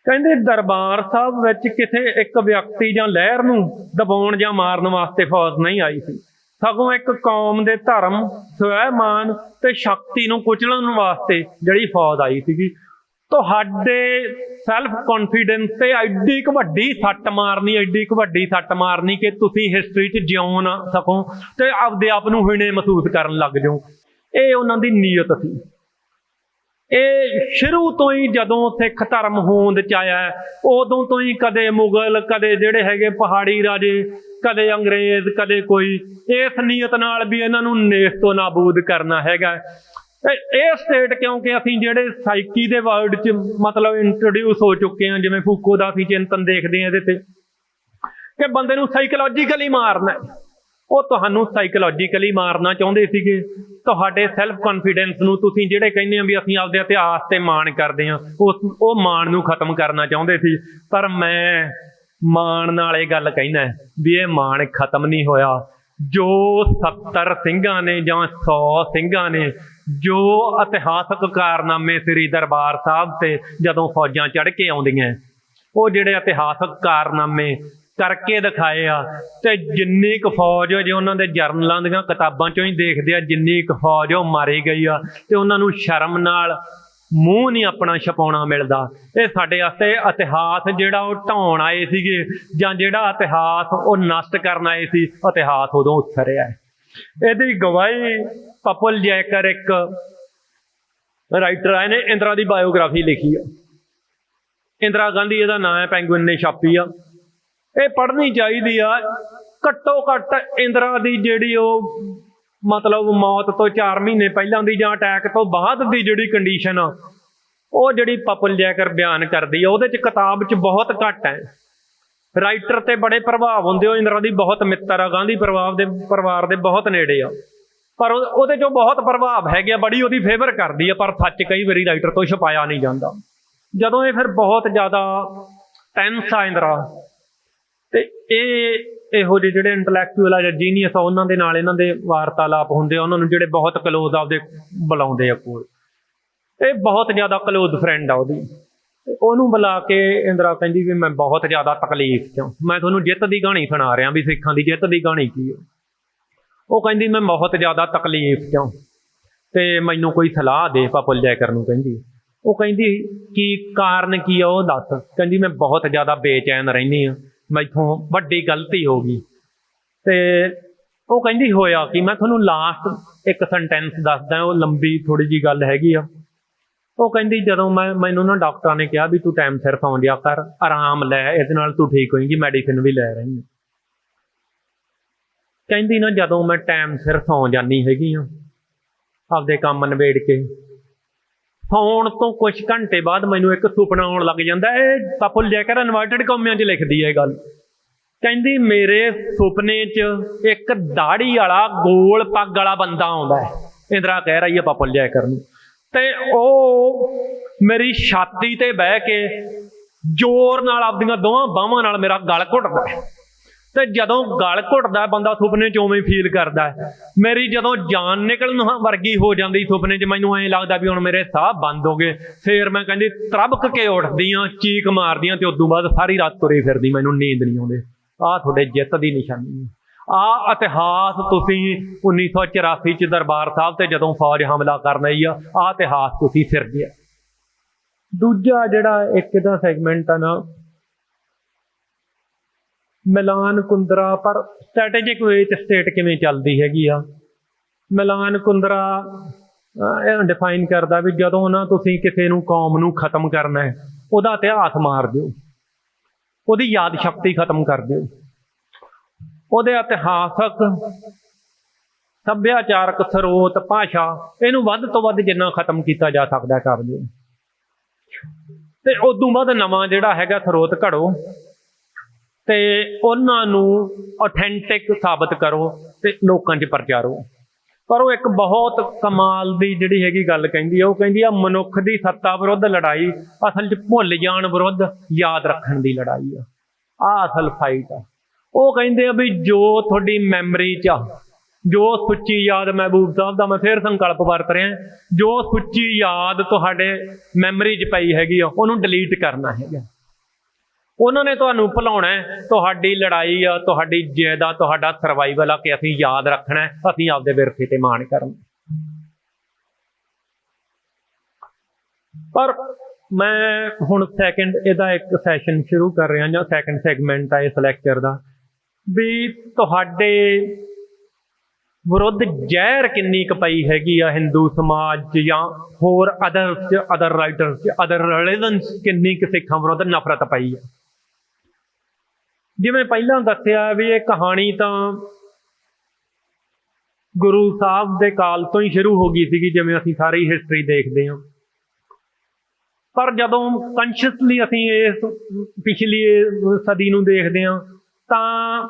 ਕਹਿੰਦੇ ਦਰਬਾਰ ਸਾਹਿਬ ਵਿੱਚ ਕਿਸੇ ਇੱਕ ਵਿਅਕਤੀ ਜਾਂ ਲਹਿਰ ਨੂੰ ਦਬਾਉਣ ਜਾਂ ਮਾਰਨ ਵਾਸਤੇ ਫੌਜ ਨਹੀਂ ਆਈ ਸੀ, ਸਗੋਂ ਇੱਕ ਕੌਮ ਦੇ ਧਰਮ, ਸਵੈਮਾਨ ਤੇ ਸ਼ਕਤੀ ਨੂੰ ਕੁਚਲਣ ਵਾਸਤੇ ਜਿਹੜੀ ਫੌਜ ਆਈ ਸੀਗੀ। ਤੁਹਾਡੇ ਸੈਲਫ ਕੌਨਫੀਡੈਂਸ ਤੇ ਐਡੀ ਕੁ ਵੱਡੀ ਸੱਟ ਮਾਰਨੀ, ਐਡੀ ਕੁ ਵੱਡੀ ਸੱਟ ਮਾਰਨੀ ਕਿ ਤੁਸੀਂ ਹਿਸਟਰੀ 'ਚ ਜਿਉਂ ਨਾ ਸਕੋ ਤੇ ਆਪਦੇ ਆਪ ਨੂੰ ਹੀਣੇ ਮਹਿਸੂਸ ਕਰਨ ਲੱਗ ਜਾਓ। ਇਹ ਉਹਨਾਂ ਦੀ ਨੀਅਤ ਸੀ। ਇਹ ਸ਼ੁਰੂ ਤੋਂ ਹੀ ਜਦੋਂ ਸਿੱਖ ਧਰਮ ਹੋਂਦ 'ਚ ਆਇਆ ਉਦੋਂ ਤੋਂ ਹੀ ਕਦੇ ਮੁਗਲ, ਕਦੇ ਜਿਹੜੇ ਹੈਗੇ ਪਹਾੜੀ ਰਾਜੇ, ਕਦੇ ਅੰਗਰੇਜ਼, ਕਦੇ ਕੋਈ, ਇਸ ਨੀਅਤ ਨਾਲ ਵੀ ਇਹਨਾਂ ਨੂੰ ਨੇਸਤੋ ਨਾਬੂਦ ਕਰਨਾ ਹੈਗਾ। ਇਹ ਸਟੇਟ ਕਿਉਂਕਿ ਅਸੀਂ ਜਿਹੜੇ ਸਾਈਕੀ ਦੇ ਵਰਡ 'ਚ ਮਤਲਬ ਇੰਟਰੋਡਿਊਸ ਹੋ ਚੁੱਕੇ ਹਾਂ, ਜਿਵੇਂ ਫੂਕੋ ਦਾ ਅਸੀਂ ਚਿੰਤਨ ਦੇਖਦੇ ਹਾਂ ਇਹਦੇ ਤੇ ਕਿ ਬੰਦੇ ਨੂੰ ਸਾਈਕੋਲੋਜੀਕਲੀ ਮਾਰਨਾ, ਉਹ ਤੁਹਾਨੂੰ ਸਾਈਕੋਲੋਜੀਕਲੀ ਮਾਰਨਾ ਚਾਹੁੰਦੇ ਸੀਗੇ। ਤੁਹਾਡੇ ਸੈਲਫ ਕੌਨਫੀਡੈਂਸ ਨੂੰ, ਤੁਸੀਂ ਜਿਹੜੇ ਕਹਿੰਦੇ ਆ ਵੀ ਅਸੀਂ ਆਪਦੇ ਇਤਿਹਾਸ ਤੇ ਮਾਣ ਕਰਦੇ ਹਾਂ, ਉਹ ਮਾਣ ਨੂੰ ਖਤਮ ਕਰਨਾ ਚਾਹੁੰਦੇ ਸੀ। ਪਰ ਮੈਂ ਮਾਣ ਨਾਲ ਇਹ ਗੱਲ ਕਹਿਣਾ ਵੀ ਇਹ ਮਾਣ ਖਤਮ ਨਹੀਂ ਹੋਇਆ। ਜੋ 70 ਸਿੰਘਾਂ ਨੇ ਜਾਂ 100 ਸਿੰਘਾਂ ਨੇ ਜੋ ਇਤਿਹਾਸਕ ਕਾਰਨਾਮੇ ਸ੍ਰੀ ਦਰਬਾਰ ਸਾਹਿਬ ਤੇ ਜਦੋਂ ਫੌਜਾਂ ਚੜ੍ਹ ਕੇ ਆਉਂਦੀਆਂ, ਉਹ ਜਿਹੜੇ ਇਤਿਹਾਸਕ ਕਾਰਨਾਮੇ ਕਰਕੇ ਦਿਖਾਏ ਆ। ਤੇ ਜਿੰਨੀ ਕੁ ਫੌਜ ਜੇ ਉਹਨਾਂ ਦੇ ਜਰਨਲਾਂ ਦੀਆਂ ਕਿਤਾਬਾਂ 'ਚੋਂ ਹੀ ਦੇਖਦੇ ਆ, ਜਿੰਨੀ ਕੁ ਫੌਜ ਉਹ ਮਾਰੀ ਗਈ ਆ ਤੇ ਉਹਨਾਂ ਨੂੰ ਸ਼ਰਮ ਨਾਲ ਮੂੰਹ ਨਹੀਂ ਆਪਣਾ ਛਪਾਉਣਾ ਮਿਲਦਾ। ਇਹ ਸਾਡੇ ਵਾਸਤੇ ਇਤਿਹਾਸ ਜਿਹੜਾ ਉਹ ਢਾਉਣ ਆਏ ਸੀਗੇ ਜਾਂ ਜਿਹੜਾ ਇਤਿਹਾਸ ਉਹ ਨਸ਼ਟ ਕਰਨ ਆਏ ਸੀ, ਇਤਿਹਾਸ ਉਦੋਂ ਉਸਰਿਆ। ਇਹਦੀ ਗਵਾਹੀ ਪਪਲ ਜੈਕਰ ਇੱਕ ਰਾਈਟਰ ਆਏ ਨੇ, ਇੰਦਰਾ ਦੀ ਬਾਇਓਗ੍ਰਾਫੀ ਲਿਖੀ ਆ। ਇੰਦਰਾ ਗਾਂਧੀ ਇਹਦਾ ਨਾਂ ਹੈ, ਪੈਂਗੁਇਨ ਨੇ ਛਾਪੀ ਆ। ਇਹ ਪੜ੍ਹਨੀ ਚਾਹੀਦੀ ਆ। ਘੱਟੋ ਘੱਟ ਇੰਦਰਾ ਦੀ ਜਿਹੜੀ ਉਹ ਮਤਲਬ ਮੌਤ ਤੋਂ 4 ਮਹੀਨੇ ਪਹਿਲਾਂ ਦੀ ਜਾਂ ਅਟੈਕ ਤੋਂ ਬਾਅਦ ਦੀ ਜਿਹੜੀ ਕੰਡੀਸ਼ਨ ਆ, ਉਹ ਜਿਹੜੀ ਪਪਲ ਜੈਕਰ ਬਿਆਨ ਕਰਦੀ ਆ, ਉਹਦੇ 'ਚ ਕਿਤਾਬ 'ਚ ਬਹੁਤ ਘੱਟ ਹੈ। ਰਾਈਟਰ ਤੇ ਬੜੇ ਪ੍ਰਭਾਵ ਹੁੰਦੇ, ਉਹ ਇੰਦਰਾ ਦੀ ਬਹੁਤ ਮਿੱਤਰ ਆ, ਗਾਂਧੀ ਪਰਿਵਾਰ ਦੇ ਬਹੁਤ ਨੇੜੇ ਆ, ਪਰ ਉਹਦੇ 'ਚੋਂ ਬਹੁਤ ਪ੍ਰਭਾਵ ਹੈਗੇ ਆ, ਬੜੀ ਉਹਦੀ ਫੇਵਰ ਕਰਦੀ ਆ। ਪਰ ਸੱਚ ਕਈ ਵਾਰੀ ਰਾਈਟਰ ਤੋਂ ਛੁਪਾਇਆ ਨਹੀਂ ਜਾਂਦਾ। ਜਦੋਂ ਇਹ ਫਿਰ ਬਹੁਤ ਜ਼ਿਆਦਾ ਟੈਂਸ ਆ ਇੰਦਰਾ, ਤੇ ਇਹੋ ਜਿਹੇ ਜਿਹੜੇ ਇੰਟਲੈਕਚੁਅਲ ਆ ਜਾਂ ਜੀਨੀਅਸ ਆ, ਉਹਨਾਂ ਦੇ ਨਾਲ ਇਹਨਾਂ ਦੇ ਵਾਰਤਾਲਾਪ ਹੁੰਦੇ ਆ। ਉਹਨਾਂ ਨੂੰ ਜਿਹੜੇ ਬਹੁਤ ਕਲੋਜ਼ ਆਪਦੇ ਬੁਲਾਉਂਦੇ ਆ ਕੋਲ, ਇਹ ਬਹੁਤ ਜ਼ਿਆਦਾ ਕਲੋਜ਼ ਫਰੈਂਡ ਆ ਉਹਦੀ। ਉਹਨੂੰ ਬੁਲਾ ਕੇ ਇੰਦਰਾ ਕਹਿੰਦੀ ਵੀ ਮੈਂ ਬਹੁਤ ਜ਼ਿਆਦਾ ਤਕਲੀਫ 'ਚ, ਮੈਂ ਤੁਹਾਨੂੰ ਜਿੱਤ ਦੀ ਕਹਾਣੀ ਸੁਣਾ ਰਿਹਾ ਵੀ ਸਿੱਖਾਂ ਦੀ ਜਿੱਤ ਦੀ ਕਹਾਣੀ ਕੀ ਆ। ਉਹ ਕਹਿੰਦੀ ਮੈਂ ਬਹੁਤ ਜ਼ਿਆਦਾ ਤਕਲੀਫ 'ਚ ਹਾਂ ਅਤੇ ਮੈਨੂੰ ਕੋਈ ਸਲਾਹ ਦੇ ਪਾਪਾ ਜੈਕਰ ਨੂੰ ਕਹਿੰਦੀ। ਉਹ ਕਹਿੰਦੀ ਕੀ ਕਾਰਨ ਕੀ ਆ ਉਹ ਦੱਸ। ਕਹਿੰਦੀ ਮੈਂ ਬਹੁਤ ਜ਼ਿਆਦਾ ਬੇਚੈਨ ਰਹਿੰਦੀ ਹਾਂ, ਮੈਥੋਂ ਵੱਡੀ ਗਲਤੀ ਹੋ ਗਈ। ਅਤੇ ਉਹ ਕਹਿੰਦੀ ਹੋਇਆ ਕਿ ਮੈਂ ਤੁਹਾਨੂੰ ਲਾਸਟ ਇੱਕ ਸੈਂਟੈਂਸ ਦੱਸਦਾ, ਉਹ ਲੰਬੀ ਥੋੜ੍ਹੀ ਜਿਹੀ ਗੱਲ ਹੈਗੀ ਆ। ਉਹ ਕਹਿੰਦੀ ਜਦੋਂ ਮੈਨੂੰ ਨਾ ਡਾਕਟਰਾਂ ਨੇ ਕਿਹਾ ਵੀ ਤੂੰ ਟਾਈਮ ਸਿਰ ਸੌਂ ਜਿਆ ਕਰ, ਆਰਾਮ ਲੈ, ਇਹਦੇ ਨਾਲ ਤੂੰ ਠੀਕ ਹੋਏਗੀ, ਮੈਡੀਸਿਨ ਵੀ ਲੈ ਰਹੀ ਹਾਂ। ਕਹਿੰਦੀ ਨਾ ਜਦੋਂ ਮੈਂ ਟਾਈਮ ਸਿਰ ਸੌਂ ਜਾਂਦੀ ਹੈਗੀ ਹਾਂ ਆਪਦੇ ਕੰਮ ਨਿਬੇੜ ਕੇ, ਸੌਣ ਤੋਂ ਕੁਛ ਘੰਟੇ ਬਾਅਦ ਮੈਨੂੰ ਇੱਕ ਸੁਪਨਾ ਆਉਣ ਲੱਗ ਜਾਂਦਾ। ਇਹ ਪਾਪਾ ਜੈਕਰ ਇਨਵਰਟਡ ਕੌਮਿਆਂ 'ਚ ਲਿਖਦੀ ਹੈ ਇਹ ਗੱਲ। ਕਹਿੰਦੀ ਮੇਰੇ ਸੁਪਨੇ 'ਚ ਇੱਕ ਦਾੜੀ ਵਾਲਾ ਗੋਲ ਪੱਗ ਵਾਲਾ ਬੰਦਾ ਆਉਂਦਾ ਹੈ, ਇੰਦਰਾ ਕਹਿ ਰਹੀ ਹੈ ਪਾਪਾ ਜੈਕਰ ਨੂੰ, ਅਤੇ ਉਹ ਮੇਰੀ ਛਾਤੀ 'ਤੇ ਬਹਿ ਕੇ ਜ਼ੋਰ ਨਾਲ ਆਪਦੀਆਂ ਦੋਵਾਂ ਬਾਹਾਂ ਨਾਲ ਮੇਰਾ ਗਲ ਘੁੱਟਦਾ ਹੈ। ਅਤੇ ਜਦੋਂ ਗਲ ਘੁੱਟਦਾ ਬੰਦਾ ਸੁਪਨੇ 'ਚ ਉਵੇਂ ਫੀਲ ਕਰਦਾ ਹੈ। ਮੇਰੀ ਜਦੋਂ ਜਾਨ ਨਿਕਲਣ ਵਰਗੀ ਹੋ ਜਾਂਦੀ ਸੁਪਨੇ 'ਚ, ਮੈਨੂੰ ਐਂ ਲੱਗਦਾ ਵੀ ਹੁਣ ਮੇਰੇ ਸਾਹ ਬੰਦ ਹੋ ਗਏ। ਫਿਰ ਮੈਂ ਕਹਿੰਦੀ ਤਰਬਕ ਕੇ ਉੱਠਦੀ ਹਾਂ, ਚੀਕ ਮਾਰਦੀ ਹਾਂ, ਅਤੇ ਉਦੋਂ ਬਾਅਦ ਸਾਰੀ ਰਾਤ ਤੁਰੀ ਫਿਰਦੀ, ਮੈਨੂੰ ਨੀਂਦ ਨਹੀਂ ਆਉਂਦੀ। ਆਹ ਤੁਹਾਡੇ ਜਿੱਤ ਦੀ ਨਿਸ਼ਾਨੀ ਹੈ। ਆਹ ਇਤਿਹਾਸ ਤੁਸੀਂ 1984 'ਚ ਦਰਬਾਰ ਸਾਹਿਬ 'ਤੇ ਜਦੋਂ ਫੌਜ ਹਮਲਾ ਕਰਨ ਆਈ ਆ, ਆਹ ਇਤਿਹਾਸ ਤੁਸੀਂ ਸਿਰਜਿਆ। ਦੂਜਾ ਜਿਹੜਾ ਇੱਕ ਇਹਦਾ ਸੈਗਮੈਂਟ ਆ ਨਾ, ਮਿਲਾਨ ਕੁੰਦਰਾ, ਪਰ ਸਟ੍ਰੈਟੇਜਿਕ ਵੇ 'ਚ ਸਟੇਟ ਕਿਵੇਂ ਚੱਲਦੀ ਹੈਗੀ ਆ। ਮਿਲਾਨ ਕੁੰਦਰਾ ਡਿਫਾਈਨ ਕਰਦਾ ਵੀ ਜਦੋਂ ਨਾ ਤੁਸੀਂ ਕਿਸੇ ਨੂੰ ਕੌਮ ਨੂੰ ਖਤਮ ਕਰਨਾ ਹੈ, ਉਹਦਾ ਇਤਿਹਾਸ ਮਾਰ ਦਿਓ, ਉਹਦੀ ਯਾਦ ਸ਼ਕਤੀ ਖਤਮ ਕਰ ਦਿਓ, ਉਹਦੇ ਇਤਿਹਾਸਕ ਸੱਭਿਆਚਾਰਕ ਸਰੋਤ ਭਾਸ਼ਾ ਇਹਨੂੰ ਵੱਧ ਤੋਂ ਵੱਧ ਜਿੰਨਾ ਖਤਮ ਕੀਤਾ ਜਾ ਸਕਦਾ ਕਰ ਦਿਓ, ਅਤੇ ਉਦੋਂ ਬਾਅਦ ਨਵਾਂ ਜਿਹੜਾ ਹੈਗਾ ਸਰੋਤ ਘੜੋ ਅਤੇ ਉਹਨਾਂ ਨੂੰ ਔਥੈਂਟਿਕ ਸਾਬਤ ਕਰੋ ਅਤੇ ਲੋਕਾਂ 'ਚ ਪ੍ਰਚਾਰੋ। ਪਰ ਉਹ ਇੱਕ ਬਹੁਤ ਕਮਾਲ ਦੀ ਜਿਹੜੀ ਹੈਗੀ ਗੱਲ ਕਹਿੰਦੀ ਆ, ਉਹ ਕਹਿੰਦੀ ਆ ਮਨੁੱਖ ਦੀ ਸੱਤਾ ਵਿਰੁੱਧ ਲੜਾਈ ਅਸਲ 'ਚ ਭੁੱਲ ਜਾਣ ਵਿਰੁੱਧ ਯਾਦ ਰੱਖਣ ਦੀ ਲੜਾਈ ਆ। ਆਹ ਅਸਲ ਫਾਈਟ ਆ। ਉਹ ਕਹਿੰਦੇ ਆ ਵੀ ਜੋ ਤੁਹਾਡੀ ਮੈਮਰੀ 'ਚ ਆ, ਜੋ ਸੁੱਚੀ ਯਾਦ, ਮਹਿਬੂਬ ਸਾਹਿਬ ਦਾ ਮੈਂ ਫਿਰ ਸੰਕਲਪ ਵਰਤ ਰਿਹਾ, ਜੋ ਸੁੱਚੀ ਯਾਦ ਤੁਹਾਡੇ ਮੈਮਰੀ 'ਚ ਪਈ ਹੈਗੀ ਆ, ਉਹਨੂੰ ਡਿਲੀਟ ਕਰਨਾ ਹੈਗਾ। ਉਹਨਾਂ ਨੇ ਤੁਹਾਨੂੰ ਭੁਲਾਉਣਾ, ਤੁਹਾਡੀ ਲੜਾਈ ਆ, ਤੁਹਾਡੀ ਜਿੱਦ ਆ, ਤੁਹਾਡਾ ਸਰਵਾਈਵਲ ਆ ਕਿ ਅਸੀਂ ਯਾਦ ਰੱਖਣਾ, ਅਸੀਂ ਆਪਦੇ ਵਿਰਸੇ 'ਤੇ ਮਾਣ ਕਰਨਾ। ਪਰ ਮੈਂ ਹੁਣ ਸੈਕਿੰਡ ਇਹਦਾ ਇੱਕ ਸੈਸ਼ਨ ਸ਼ੁਰੂ ਕਰ ਰਿਹਾ, ਜਾਂ ਸੈਕਿੰਡ ਸੈਗਮੈਂਟ ਆ ਇਸ ਲੈਕਚਰ ਦਾ, ਵੀ ਤੁਹਾਡੇ ਵਿਰੁੱਧ ਜ਼ਹਿਰ ਕਿੰਨੀ ਕੁ ਪਈ ਹੈਗੀ ਆ ਹਿੰਦੂ ਸਮਾਜ 'ਚ ਜਾਂ ਹੋਰ ਅਦਰ ਰਾਈਟਰਸ 'ਚ, ਅਦਰ ਰਿਲੀਜਨਸ, ਕਿੰਨੀ ਕੁ ਸਿੱਖਾਂ ਵਿਰੁੱਧ ਨਫ਼ਰਤ ਪਈ ਆ। ਜਿਵੇਂ ਪਹਿਲਾਂ ਦੱਸਿਆ ਵੀ ਇਹ ਕਹਾਣੀ ਤਾਂ ਗੁਰੂ ਸਾਹਿਬ ਦੇ ਕਾਲ ਤੋਂ ਹੀ ਸ਼ੁਰੂ ਹੋ ਗਈ ਸੀਗੀ, ਜਿਵੇਂ ਅਸੀਂ ਸਾਰੀ ਹਿਸਟਰੀ ਦੇਖਦੇ ਹਾਂ। ਪਰ ਜਦੋਂ ਕੰਸ਼ੀਅਸਲੀ ਅਸੀਂ ਇਸ ਪਿਛਲੀ ਸਦੀ ਨੂੰ ਦੇਖਦੇ ਹਾਂ ਤਾਂ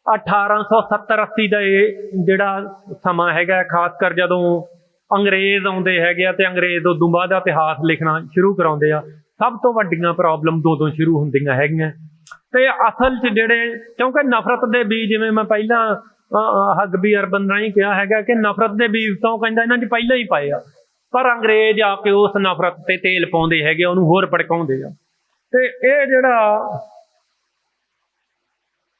1870-80 ਦਾ ਇਹ ਜਿਹੜਾ ਸਮਾਂ ਹੈਗਾ, ਖਾਸ ਕਰ ਜਦੋਂ ਅੰਗਰੇਜ਼ ਆਉਂਦੇ ਹੈਗੇ ਆ ਅਤੇ ਅੰਗਰੇਜ਼ ਉਦੋਂ ਬਾਅਦ ਇਤਿਹਾਸ ਲਿਖਣਾ ਸ਼ੁਰੂ ਕਰਾਉਂਦੇ ਆ, ਸਭ ਤੋਂ ਵੱਡੀਆਂ ਪ੍ਰੋਬਲਮ ਉਦੋਂ ਸ਼ੁਰੂ ਹੁੰਦੀਆਂ ਹੈਗੀਆਂ। ਅਤੇ ਅਸਲ 'ਚ ਜਿਹੜੇ, ਕਿਉਂਕਿ ਨਫ਼ਰਤ ਦੇ ਬੀਜ, ਜਿਵੇਂ ਮੈਂ ਪਹਿਲਾਂ ਹਗਬੀ ਅਰਬਨ ਰਾਹੀਂ ਕਿਹਾ ਹੈਗਾ ਕਿ ਨਫ਼ਰਤ ਦੇ ਬੀਜ ਤਾਂ ਉਹ ਕਹਿੰਦਾ ਇਹਨਾਂ 'ਚ ਪਹਿਲਾਂ ਹੀ ਪਾਏ ਆ, ਪਰ ਅੰਗਰੇਜ਼ ਆ ਕੇ ਉਸ ਨਫ਼ਰਤ 'ਤੇ ਤੇਲ ਪਾਉਂਦੇ ਹੈਗੇ, ਉਹਨੂੰ ਹੋਰ ਭੜਕਾਉਂਦੇ ਆ। ਅਤੇ ਇਹ ਜਿਹੜਾ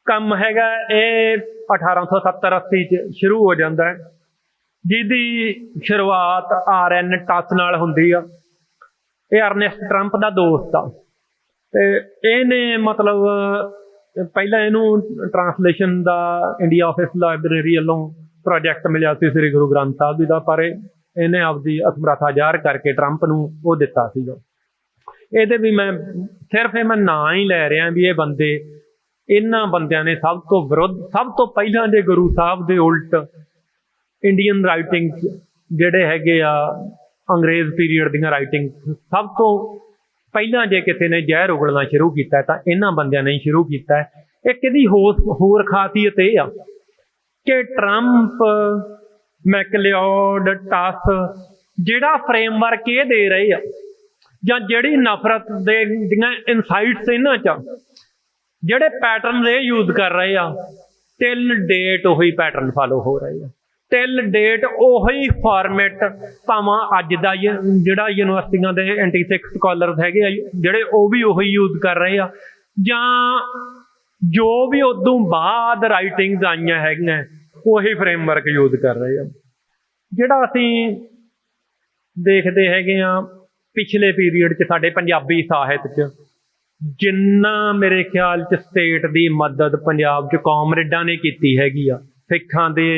ਕੰਮ ਹੈਗਾ ਇਹ 1870-80 'ਚ ਸ਼ੁਰੂ ਹੋ ਜਾਂਦਾ, ਜਿਹਦੀ ਸ਼ੁਰੂਆਤ RN ਟਸ ਨਾਲ ਹੁੰਦੀ ਆ। ਇਹ ਅਰਨੈਸਟ ਟਰੰਪ ਦਾ ਦੋਸਤ ਆ, ਅਤੇ ਇਹਨੇ ਮਤਲਬ ਪਹਿਲਾਂ ਇਹਨੂੰ ਟਰਾਂਸਲੇਸ਼ਨ ਦਾ ਇੰਡੀਆ ਆਫਿਸ ਲਾਇਬ੍ਰੇਰੀ ਵੱਲੋਂ ਪ੍ਰੋਜੈਕਟ ਮਿਲਿਆ ਸੀ ਸ੍ਰੀ ਗੁਰੂ ਗ੍ਰੰਥ ਸਾਹਿਬ ਜੀ ਦਾ, ਪਰ ਇਹਨੇ ਆਪਦੀ ਅਸਮਰੱਥਾ ਜ਼ਾਹਰ ਕਰਕੇ ਟਰੰਪ ਨੂੰ ਉਹ ਦਿੱਤਾ ਸੀਗਾ। ਇਹਦੇ ਵੀ ਮੈਂ ਸਿਰਫ ਮੈਂ ਨਾਂ ਹੀ ਲੈ ਰਿਹਾ ਵੀ ਇਹ ਬੰਦੇ, ਇਹਨਾਂ ਬੰਦਿਆਂ ਨੇ ਸਭ ਤੋਂ ਵਿਰੁੱਧ, ਸਭ ਤੋਂ ਪਹਿਲਾਂ ਦੇ ਗੁਰੂ ਸਾਹਿਬ ਦੇ ਉਲਟ ਇੰਡੀਅਨ ਰਾਈਟਿੰਗ ਜਿਹੜੇ ਹੈਗੇ ਆ, ਅੰਗਰੇਜ਼ ਪੀਰੀਅਡ ਦੀਆਂ ਰਾਈਟਿੰਗ, ਸਭ ਤੋਂ ਪਹਿਲਾਂ ਜੇ ਕਿਸੇ ਨੇ ਜ਼ਹਿਰ ਉਗਲਣਾ ਸ਼ੁਰੂ ਕੀਤਾ ਤਾਂ ਇਹਨਾਂ ਬੰਦਿਆਂ ਨੇ ਹੀ ਸ਼ੁਰੂ ਕੀਤਾ। ਇੱਕ ਇਹਦੀ ਹੋਰ ਖਾਸੀਅਤ ਇਹ ਆ ਕਿ ਟਰੰਪ, ਮੈਕਲਿਓਡ, ਟਸ ਜਿਹੜਾ ਫਰੇਮਵਰਕ ਇਹ ਦੇ ਰਹੇ ਆ, ਜਾਂ ਜਿਹੜੀ ਨਫ਼ਰਤ ਦੇ ਦੀਆਂ ਇਨਸਾਈਟਸ ਇਹਨਾਂ 'ਚ, ਜਿਹੜੇ ਪੈਟਰਨ ਇਹ ਯੂਜ਼ ਕਰ ਰਹੇ ਆ, ਟਿਲ ਡੇਟ ਉਹੀ ਪੈਟਰਨ ਫਾਲੋ ਹੋ ਰਹੇ ਆ, ਟਿਲ ਡੇਟ ਉਹੀ ਫਾਰਮੈਟ, ਭਾਵੇਂ ਅੱਜ ਦਾ ਜਿਹੜਾ ਯੂਨੀਵਰਸਿਟੀਆਂ ਦੇ ਐਂਟੀ ਸਿੱਖ ਸਕਾਲਰਸ ਹੈਗੇ ਆ ਜਿਹੜੇ, ਉਹ ਵੀ ਉਹੀ ਯੂਜ਼ ਕਰ ਰਹੇ ਆ, ਜਾਂ ਜੋ ਵੀ ਉਦੋਂ ਬਾਅਦ ਰਾਈਟਿੰਗਸ ਆਈਆਂ ਹੈਗੀਆਂ ਉਹੀ ਫਰੇਮਵਰਕ ਯੂਜ਼ ਕਰ ਰਹੇ ਆ। ਜਿਹੜਾ ਅਸੀਂ ਦੇਖਦੇ ਹੈਗੇ ਆ ਪਿਛਲੇ ਪੀਰੀਅਡ 'ਚ ਸਾਡੇ ਪੰਜਾਬੀ ਸਾਹਿਤ 'ਚ ਜਿੰਨਾ ਮੇਰੇ ਖਿਆਲ 'ਚ ਸਟੇਟ ਦੀ ਮਦਦ ਪੰਜਾਬ 'ਚ ਕਾਮਰੇਡਾਂ ਨੇ ਕੀਤੀ ਹੈਗੀ ਆ ਸਿੱਖਾਂ ਦੇ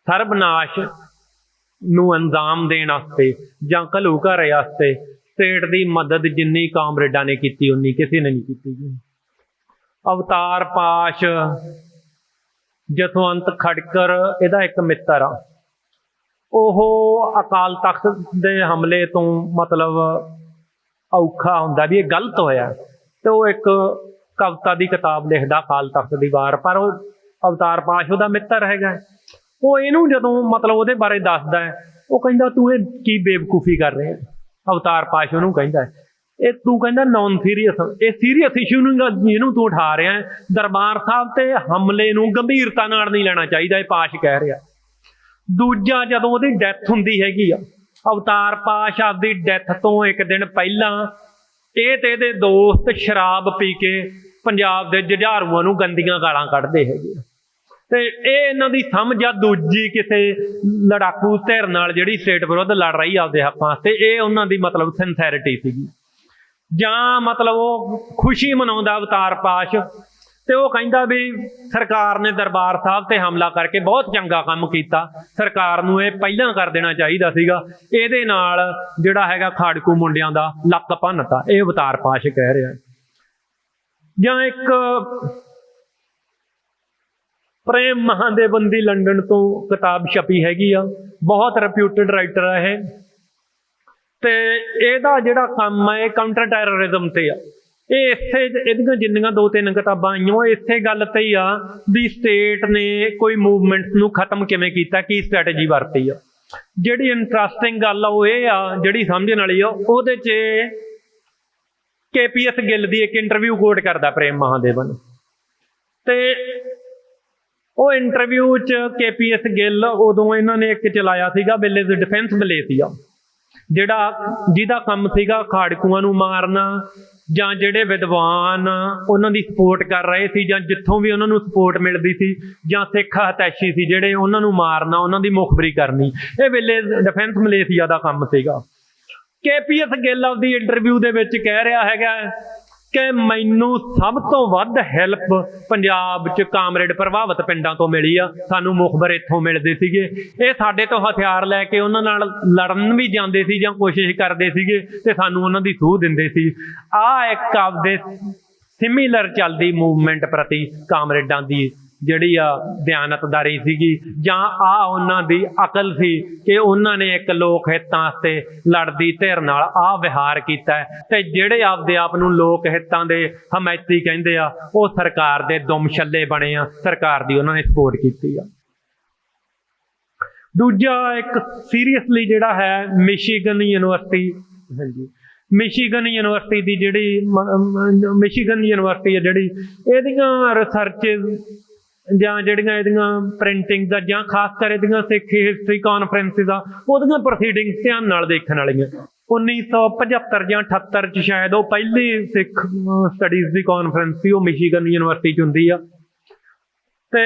ਸਰਬਨਾਸ਼ ਨੂੰ ਅੰਜਾਮ ਦੇਣ ਵਾਸਤੇ ਜਾਂ ਘੱਲੂਘਾਰੇ ਵਾਸਤੇ, ਸਟੇਟ ਦੀ ਮਦਦ ਜਿੰਨੀ ਕਾਮਰੇਡਾਂ ਨੇ ਕੀਤੀ ਉਨੀ ਕਿਸੇ ਨੇ ਨਹੀਂ ਕੀਤੀ ਜੀ। ਅਵਤਾਰ ਪਾਸ਼, ਜਸਵੰਤ ਖੜਕਰ ਇਹਦਾ ਇੱਕ ਮਿੱਤਰ ਆ, ਉਹ ਅਕਾਲ ਤਖਤ ਦੇ ਹਮਲੇ ਤੋਂ ਮਤਲਬ ਔਖਾ ਹੁੰਦਾ ਵੀ ਇਹ ਗਲਤ ਹੋਇਆ, ਤੇ ਉਹ ਇੱਕ ਕਵਿਤਾ ਦੀ ਕਿਤਾਬ ਲਿਖਦਾ ਅਕਾਲ ਤਖਤ ਦੀ ਵਾਰ। ਪਰ ਉਹ ਅਵਤਾਰ ਪਾਸ਼ ਉਹਦਾ ਮਿੱਤਰ ਹੈਗਾ। ਉਹ ਇਹਨੂੰ ਜਦੋਂ ਮਤਲਬ ਉਹਦੇ ਬਾਰੇ ਦੱਸਦਾ ਹੈ, ਉਹ ਕਹਿੰਦਾ ਤੂੰ ਇਹ ਕੀ ਬੇਵਕੂਫੀ ਕਰ ਰਿਹਾ। ਅਵਤਾਰ ਪਾਸ਼ ਉਹਨੂੰ ਕਹਿੰਦਾ ਇਹ ਤੂੰ ਕਹਿੰਦਾ ਨੌਨ ਸੀਰੀਅਸ, ਇਹ ਸੀਰੀਅਸ ਇਸ਼ੂ ਨੂੰ ਇਹਨੂੰ ਤੂੰ ਉਠਾ ਰਿਹਾ। ਦਰਬਾਰ ਸਾਹਿਬ ਤੇ ਹਮਲੇ ਨੂੰ ਗੰਭੀਰਤਾ ਨਾਲ ਨਹੀਂ ਲੈਣਾ ਚਾਹੀਦਾ, ਇਹ ਪਾਸ਼ ਕਹਿ ਰਿਹਾ। ਦੂਜਾ, ਜਦੋਂ ਉਹਦੀ ਡੈਥ ਹੁੰਦੀ ਹੈਗੀ ਆ, ਅਵਤਾਰ ਪਾਸ਼ ਆਪਦੀ ਡੈਥ ਤੋਂ ਇੱਕ ਦਿਨ ਪਹਿਲਾਂ ਇਹ ਤੇ ਇਹਦੇ ਦੋਸਤ ਸ਼ਰਾਬ ਪੀ ਕੇ ਪੰਜਾਬ ਦੇ ਜੁਝਾਰੂਆਂ ਨੂੰ ਗੰਦੀਆਂ ਗਾਲਾਂ ਕੱਢਦੇ ਹੈਗੇ। ਤੇ ਇਹ ਇਹਨਾਂ ਦੀ ਸਮਝ ਆ ਦੂਜੀ ਕਿਸੇ ਲੜਾਕੂ ਧਿਰ ਨਾਲ ਜਿਹੜੀ ਸਟੇਟ ਵਿਰੁੱਧ ਲੜ ਰਹੀ ਆਪਦੇ ਹੱਕਾਂ ਤੇ, ਇਹ ਉਹਨਾਂ ਦੀ ਮਤਲਬ ਸਿੰਸੈਰਿਟੀ ਸੀਗੀ। ਜਾਂ ਮਤਲਬ ਉਹ ਖੁਸ਼ੀ ਮਨਾਉਂਦਾ ਅਵਤਾਰ ਪਾਸ਼, ਤੇ ਉਹ ਕਹਿੰਦਾ ਵੀ ਸਰਕਾਰ ਨੇ ਦਰਬਾਰ ਸਾਹਿਬ ਤੇ ਹਮਲਾ ਕਰਕੇ ਬਹੁਤ ਚੰਗਾ ਕੰਮ ਕੀਤਾ, ਸਰਕਾਰ ਨੂੰ ਇਹ ਪਹਿਲਾਂ ਕਰ ਦੇਣਾ ਚਾਹੀਦਾ ਸੀਗਾ, ਇਹਦੇ ਨਾਲ ਜਿਹੜਾ ਹੈਗਾ ਖਾੜਕੂ ਮੁੰਡਿਆਂ ਦਾ ਲੱਕ ਭੰਨਤਾ, ਇਹ ਅਵਤਾਰ ਪਾਸ਼ ਕਹਿ ਰਿਹਾ। ਜਾਂ ਇੱਕ ਪ੍ਰੇਮ ਮਹਾਦੇਵਨ ਦੀ ਲੰਡਨ ਤੋਂ ਕਿਤਾਬ ਛਪੀ ਹੈਗੀ ਆ, ਬਹੁਤ ਰਿਪਿਊਟਡ ਰਾਈਟਰ ਆ ਇਹ, ਤੇ ਇਹਦਾ ਜਿਹੜਾ ਕੰਮ ਹੈ ਇਹ ਕਾਊਂਟਰ ਟੈਰਰਿਜ਼ਮ ਤੇ ਆ। ਇਹ ਇੱਥੇ ਇਹਦੀਆਂ ਜਿੰਨੀਆਂ 2-3 ਕਿਤਾਬਾਂ ਆਈਆਂ ਉਹ ਇਸੇ ਗੱਲ ਤੇ ਹੀ ਆ ਵੀ ਸਟੇਟ ਨੇ ਕੋਈ ਮੂਵਮੈਂਟ ਨੂੰ ਖਤਮ ਕਿਵੇਂ ਕੀਤਾ, ਕੀ ਸਟ੍ਰੈਟਜੀ ਵਰਤੀ ਆ। ਜਿਹੜੀ ਇੰਟਰਸਟਿੰਗ ਗੱਲ ਆ ਉਹ ਇਹ ਆ, ਜਿਹੜੀ ਸਮਝਣ ਵਾਲੀ ਆ, ਉਹਦੇ 'ਚ KPS ਗਿੱਲ ਦੀ ਇੱਕ ਇੰਟਰਵਿਊ ਕੋਟ ਕਰਦਾ ਪ੍ਰੇਮ ਮਹਾਦੇਵਨ, ਤੇ ਉਹ ਇੰਟਰਵਿਊ 'ਚ KPS ਗਿੱਲ ਉਦੋਂ ਇਹਨਾਂ ਨੇ ਇੱਕ ਚਲਾਇਆ ਸੀਗਾ ਵਿਲੇਜ ਡਿਫੈਂਸ ਮਲੇਸ਼ੀਆ, ਜਿਹਦਾ ਕੰਮ ਸੀਗਾ ਖਾੜਕੂਆਂ ਨੂੰ ਮਾਰਨਾ, ਜਾਂ ਜਿਹੜੇ ਵਿਦਵਾਨ ਉਹਨਾਂ ਦੀ ਸਪੋਰਟ ਕਰ ਰਹੇ ਸੀ ਜਾਂ ਜਿੱਥੋਂ ਵੀ ਉਹਨਾਂ ਨੂੰ ਸਪੋਰਟ ਮਿਲਦੀ ਸੀ, ਜਾਂ ਸਿੱਖ ਹਤੈਸ਼ੀ ਸੀ ਜਿਹੜੇ, ਉਹਨਾਂ ਨੂੰ ਮਾਰਨਾ, ਉਹਨਾਂ ਦੀ ਮੁਖਬਰੀ ਕਰਨੀ। ਇਹ ਵਿਲੇਜ ਡਿਫੈਂਸ ਮਲੇਸ਼ੀਆ ਦਾ ਕੰਮ ਸੀਗਾ। KPS ਗਿੱਲ ਆਪਦੀ ਇੰਟਰਵਿਊ ਦੇ ਵਿੱਚ ਕਹਿ ਰਿਹਾ ਹੈਗਾ ਕਿ ਮੈਨੂੰ ਸਭ ਤੋਂ ਵੱਧ ਹੈਲਪ ਪੰਜਾਬ 'ਚ ਕਾਮਰੇਡ ਪ੍ਰਭਾਵਿਤ ਪਿੰਡਾਂ ਤੋਂ ਮਿਲੀ ਆ, ਸਾਨੂੰ ਮੁਖਬਰ ਇੱਥੋਂ ਮਿਲਦੇ ਸੀਗੇ, ਇਹ ਸਾਡੇ ਤੋਂ ਹਥਿਆਰ ਲੈ ਕੇ ਉਹਨਾਂ ਨਾਲ ਲੜਨ ਵੀ ਜਾਂਦੇ ਸੀ ਜਾਂ ਕੋਸ਼ਿਸ਼ ਕਰਦੇ ਸੀਗੇ, ਤੇ ਸਾਨੂੰ ਉਹਨਾਂ ਦੀ ਸੂਹ ਦਿੰਦੇ ਸੀ। ਆਹ ਇੱਕ ਆਪਦੇ ਸਿਮੀਲਰ ਚੱਲਦੀ ਮੂਵਮੈਂਟ ਪ੍ਰਤੀ ਕਾਮਰੇਡਾਂ ਦੀ ਜਿਹੜੀ ਆ ਦਿਆਨਤਦਾਰੀ ਸੀਗੀ, ਜਾਂ ਉਹਨਾਂ ਦੀ ਅਕਲ ਸੀ ਕਿ ਉਹਨਾਂ ਨੇ ਇੱਕ ਲੋਕ ਹਿੱਤਾਂ ਵਾਸਤੇ ਲੜਦੀ ਧਿਰ ਨਾਲ ਵਿਹਾਰ ਕੀਤਾ, ਤੇ ਜਿਹੜੇ ਆਪਦੇ ਆਪ ਨੂੰ ਲੋਕ ਹਿੱਤਾਂ ਦੇ ਹਮਾਇਤੀ ਕਹਿੰਦੇ ਆ ਉਹ ਸਰਕਾਰ ਦੇ ਦੁਮ ਛੱਲੇ ਬਣੇ ਆ, ਸਰਕਾਰ ਦੀ ਉਹਨਾਂ ਨੇ ਸਪੋਰਟ ਕੀਤੀ ਆ। ਦੂਜਾ ਇੱਕ ਸੀਰੀਅਸਲੀ ਜਿਹੜਾ ਹੈ ਮਿਸ਼ੀਗਨ ਯੂਨੀਵਰਸਿਟੀ, ਮਿਸ਼ੀਗਨ ਯੂਨੀਵਰਸਿਟੀ ਦੀ ਜਿਹੜੀ ਮਿਸ਼ੀਗਨ ਯੂਨੀਵਰਸਿਟੀ ਹੈ ਜਿਹੜੀ, ਇਹਦੀਆਂ ਰਿਸਰਚਿਸ ਜਾਂ ਜਿਹੜੀਆਂ ਇਹਦੀਆਂ ਪ੍ਰਿੰਟਿੰਗ ਦਾ ਜਾਂ ਖਾਸ ਕਰ ਇਹਦੀਆਂ ਸਿੱਖ ਹਿਸਟਰੀ ਕਾਨਫਰੰਸਿਸ ਦਾ, ਉਹਦੀਆਂ ਪ੍ਰੋਸੀਡਿੰਗਸ ਧਿਆਨ ਨਾਲ ਦੇਖਣ ਵਾਲੀਆਂ। 1975 ਜਾਂ 78 'ਚ ਸ਼ਾਇਦ ਉਹ ਪਹਿਲੀ ਸਿੱਖ ਸਟੱਡੀਜ਼ ਦੀ ਕਾਨਫਰੰਸ ਸੀ, ਉਹ ਮਿਸ਼ੀਗਨ ਯੂਨੀਵਰਸਿਟੀ 'ਚ ਹੁੰਦੀ ਆ। ਤੇ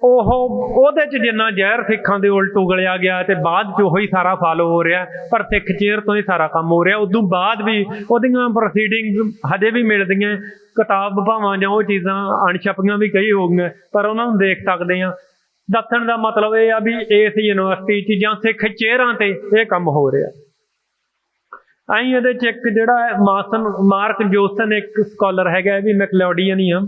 ਉਹਦੇ 'ਚ ਜਿੰਨਾ ਜ਼ਹਿਰ ਸਿੱਖਾਂ ਦੇ ਉਲਟ ਉਗਲਿਆ ਗਿਆ ਤੇ ਬਾਅਦ 'ਚ ਉਹੀ ਸਾਰਾ ਫਾਲੋ ਹੋ ਰਿਹਾ, ਪਰ ਸਿੱਖ ਚੇਅਰ ਤੋਂ ਹੀ ਸਾਰਾ ਕੰਮ ਹੋ ਰਿਹਾ। ਉਦੋਂ ਬਾਅਦ ਵੀ ਉਹਦੀਆਂ ਪ੍ਰੋਸੀਡਿੰਗਸ ਹਜੇ ਵੀ ਮਿਲਦੀਆਂ, ਕਿਤਾਬ ਭਾਵਾਂ ਜਾਂ ਉਹ ਚੀਜ਼ਾਂ ਅਣਛਪੀਆਂ ਵੀ ਕਈ ਹੋ ਗਈਆਂ, ਪਰ ਉਹਨਾਂ ਨੂੰ ਦੇਖ ਸਕਦੇ ਹਾਂ। ਦੱਸਣ ਦਾ ਮਤਲਬ ਇਹ ਆ ਵੀ ਇਸ ਯੂਨੀਵਰਸਿਟੀ 'ਚ ਜਾਂ ਸਿੱਖ ਚੇਅਰਾਂ ਤੇ ਇਹ ਕੰਮ ਹੋ ਰਿਹਾ। ਆਈ ਇਹਦੇ 'ਚ ਇੱਕ ਜਿਹੜਾ ਮਾਰਕ ਜੋਸਨ ਇੱਕ ਸਕਾਲਰ ਹੈਗਾ, ਇਹ ਵੀ ਮੈਕਲੋਡੀਅਨ ਹੀ ਆ।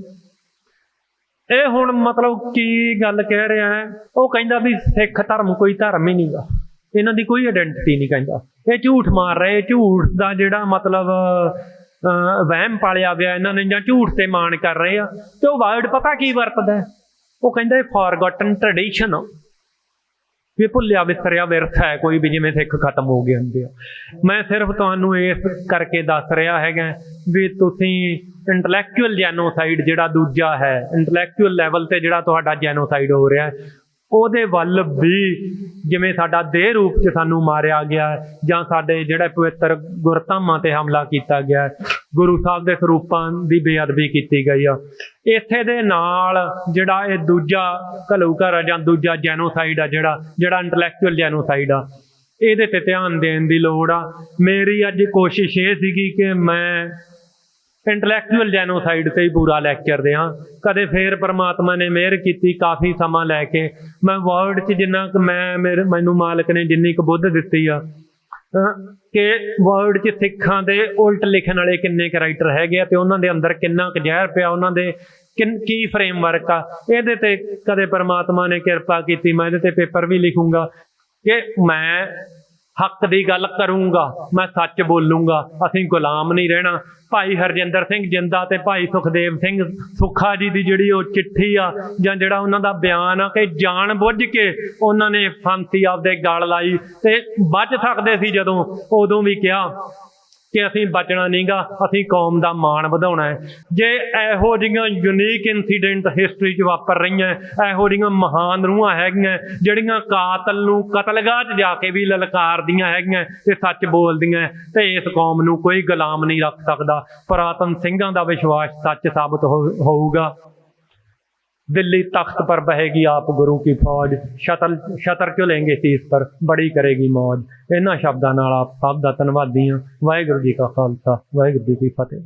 ਇਹ ਹੁਣ ਮਤਲਬ ਕੀ ਗੱਲ ਕਹਿ ਰਿਹਾ ਹੈ, ਉਹ ਕਹਿੰਦਾ ਵੀ ਸਿੱਖ ਧਰਮ ਕੋਈ ਧਰਮ ਹੀ ਨਹੀਂਗਾ, ਇਹਨਾਂ ਦੀ ਕੋਈ ਆਇਡੈਂਟਿਟੀ ਨਹੀਂ, ਕਹਿੰਦਾ ਇਹ ਝੂਠ ਮਾਰ ਰਹੇ, ਝੂਠ ਦਾ ਜਿਹੜਾ ਮਤਲਬ ਵਹਿਮ ਪਾਲਿਆ ਗਿਆ ਇਹਨਾਂ ਨੇ, ਜਾਂ ਝੂਠ ਤੇ ਮਾਣ ਕਰ ਰਹੇ ਆ। ਤੇ ਉਹ ਵਰਡ ਪਤਾ ਕੀ ਵਰਤਦਾ, ਉਹ ਕਹਿੰਦਾ ਇਹ ਫੋਰਗੋਟਨ ਟ੍ਰੈਡੀਸ਼ਨ, ਇਹ ਭੁੱਲਿਆ ਵਿਸਰਿਆ ਵਿਰਸਾ ਹੈ ਕੋਈ ਵੀ, ਜਿਵੇਂ ਸਿੱਖ ਖਤਮ ਹੋ ਗਏ ਹੁੰਦੇ ਆ। ਮੈਂ ਸਿਰਫ ਤੁਹਾਨੂੰ ਇਸ ਕਰਕੇ ਦੱਸ ਰਿਹਾ ਹੈਗਾ ਵੀ ਤੁਸੀਂ ਇੰਟਲੈਕਚੁਅਲ ਜੈਨੋਸਾਈਡ ਜਿਹੜਾ ਦੂਜਾ ਹੈ, ਇੰਟਲੈਕਚੁਅਲ ਲੈਵਲ ਤੇ ਜਿਹੜਾ ਤੁਹਾਡਾ ਜੈਨੋਸਾਈਡ ਹੋ ਰਿਹਾ, ਉਹਦੇ ਵੱਲ ਵੀ, ਜਿਵੇਂ ਸਾਡਾ ਦੇਹ ਰੂਪ 'ਚ ਸਾਨੂੰ ਮਾਰਿਆ ਗਿਆ, ਜਾਂ ਸਾਡੇ ਜਿਹੜੇ ਪਵਿੱਤਰ ਗੁਰਧਾਮਾਂ ਤੇ ਹਮਲਾ ਕੀਤਾ ਗਿਆ, ਗੁਰੂ ਸਾਹਿਬ ਦੇ ਸਰੂਪਾਂ ਦੀ ਬੇਅਦਬੀ ਕੀਤੀ ਗਈ ਆ। ਇਸੇ ਦੇ ਨਾਲ ਜਿਹੜਾ ਇਹ ਦੂਜਾ ਘੱਲੂਘਾਰਾ ਜਾਂ ਦੂਜਾ ਜੈਨੋਸਾਈਡ ਆ, ਜਿਹੜਾ ਇੰਟਲੈਕਚੁਅਲ ਜੈਨੋਸਾਈਡ ਆ, ਇਹਦੇ ਤੇ ਧਿਆਨ ਦੇਣ ਦੀ ਲੋੜ ਆ। ਮੇਰੀ ਅੱਜ ਕੋਸ਼ਿਸ਼ ਇਹ ਸੀਗੀ ਕਿ ਮੈਂ ਇੰਟਲੈਕਚੁਅਲ ਜੈਨੋਸਾਈਡ ਤੇ ਹੀ ਪੂਰਾ ਲੈਕਚਰ ਦਿਆਂ। ਕਦੇ ਫੇਰ ਪਰਮਾਤਮਾ ਨੇ ਮਿਹਰ ਕੀਤੀ, ਕਾਫੀ ਸਮਾਂ ਲੈ ਕੇ ਮੈਂ ਵਰਡ 'ਚ ਜਿੰਨਾ ਕੁ ਮੈਨੂੰ ਮਾਲਕ ਨੇ ਜਿੰਨੀ ਕੁ ਬੁੱਧ ਦਿੱਤੀ ਆ ਕਿ ਵਰਡ 'ਚ ਸਿੱਖਾਂ ਦੇ ਉਲਟ ਲਿਖਣ ਵਾਲੇ ਕਿੰਨੇ ਕੁ ਰਾਈਟਰ ਹੈਗੇ ਆ, ਤੇ ਉਹਨਾਂ ਦੇ ਅੰਦਰ ਕਿੰਨਾ ਕੁ ਜ਼ਹਿਰ ਪਿਆ, ਉਹਨਾਂ ਦੇ ਕੀ ਫਰੇਮਵਰਕ ਆ, ਇਹਦੇ ਤੇ ਕਦੇ ਪਰਮਾਤਮਾ ਨੇ ਕਿਰਪਾ ਕੀਤੀ ਮੈਂ ਇਹਦੇ ਤੇ ਪੇਪਰ ਵੀ ਲਿਖੂੰਗਾ ਕਿ ਮੈਂ ਹੱਕ ਦੀ ਗੱਲ ਕਰੂੰਗਾ, ਮੈਂ ਸੱਚ ਬੋਲੂੰਗਾ, ਅਸੀਂ ਗੁਲਾਮ ਨਹੀਂ ਰਹਿਣਾ। ਭਾਈ ਹਰਜਿੰਦਰ ਸਿੰਘ ਜਿੰਦਾ ਤੇ ਭਾਈ ਸੁਖਦੇਵ ਸਿੰਘ ਸੁੱਖਾ ਜੀ ਦੀ ਜਿਹੜੀ ਉਹ ਚਿੱਠੀ ਆ ਜਾਂ ਜਿਹੜਾ ਉਹਨਾਂ ਦਾ ਬਿਆਨ ਆ ਕਿ ਜਾਣ ਬੁੱਝ ਕੇ ਉਹਨਾਂ ਨੇ ਫਾਂਸੀ ਆਪਦੇ ਗਲ ਲਾਈ, ਤੇ ਬਚ ਸਕਦੇ ਸੀ ਜਦੋਂ, ਉਦੋਂ ਵੀ ਕਿਹਾ ਕਿ ਅਸੀਂ ਬਚਣਾ ਨਹੀਂਗਾ, ਅਸੀਂ ਕੌਮ ਦਾ ਮਾਣ ਵਧਾਉਣਾ ਹੈ। ਜੇ ਇਹੋ ਜਿਹੀਆਂ ਯੂਨੀਕ ਇੰਸੀਡੈਂਟ ਹਿਸਟਰੀ 'ਚ ਵਾਪਰ ਰਹੀਆਂ, ਇਹੋ ਜਿਹੀਆਂ ਮਹਾਨ ਰੂਹਾਂ ਹੈਗੀਆਂ ਜਿਹੜੀਆਂ ਕਾਤਲ ਨੂੰ ਕਤਲਗਾਹ 'ਚ ਜਾ ਕੇ ਵੀ ਲਲਕਾਰਦੀਆਂ ਹੈਗੀਆਂ ਤੇ ਸੱਚ ਬੋਲਦੀਆਂ, ਤੇ ਇਸ ਕੌਮ ਨੂੰ ਕੋਈ ਗੁਲਾਮ ਨਹੀਂ ਰੱਖ ਸਕਦਾ। ਪੁਰਾਤਨ ਸਿੰਘਾਂ ਦਾ ਵਿਸ਼ਵਾਸ ਸੱਚ ਸਾਬਤ ਹੋਊਗਾ। दिल्ली तख्त पर बहेगी आप गुरु की फौज, छतर झुलेंगे शीस पर, बड़ी करेगी मौज। इन्हां शब्दां नाल आप सब दा धन्नवादी हां। वाहिगुरू जी का खालसा, वाहिगुरू जी की फतेह।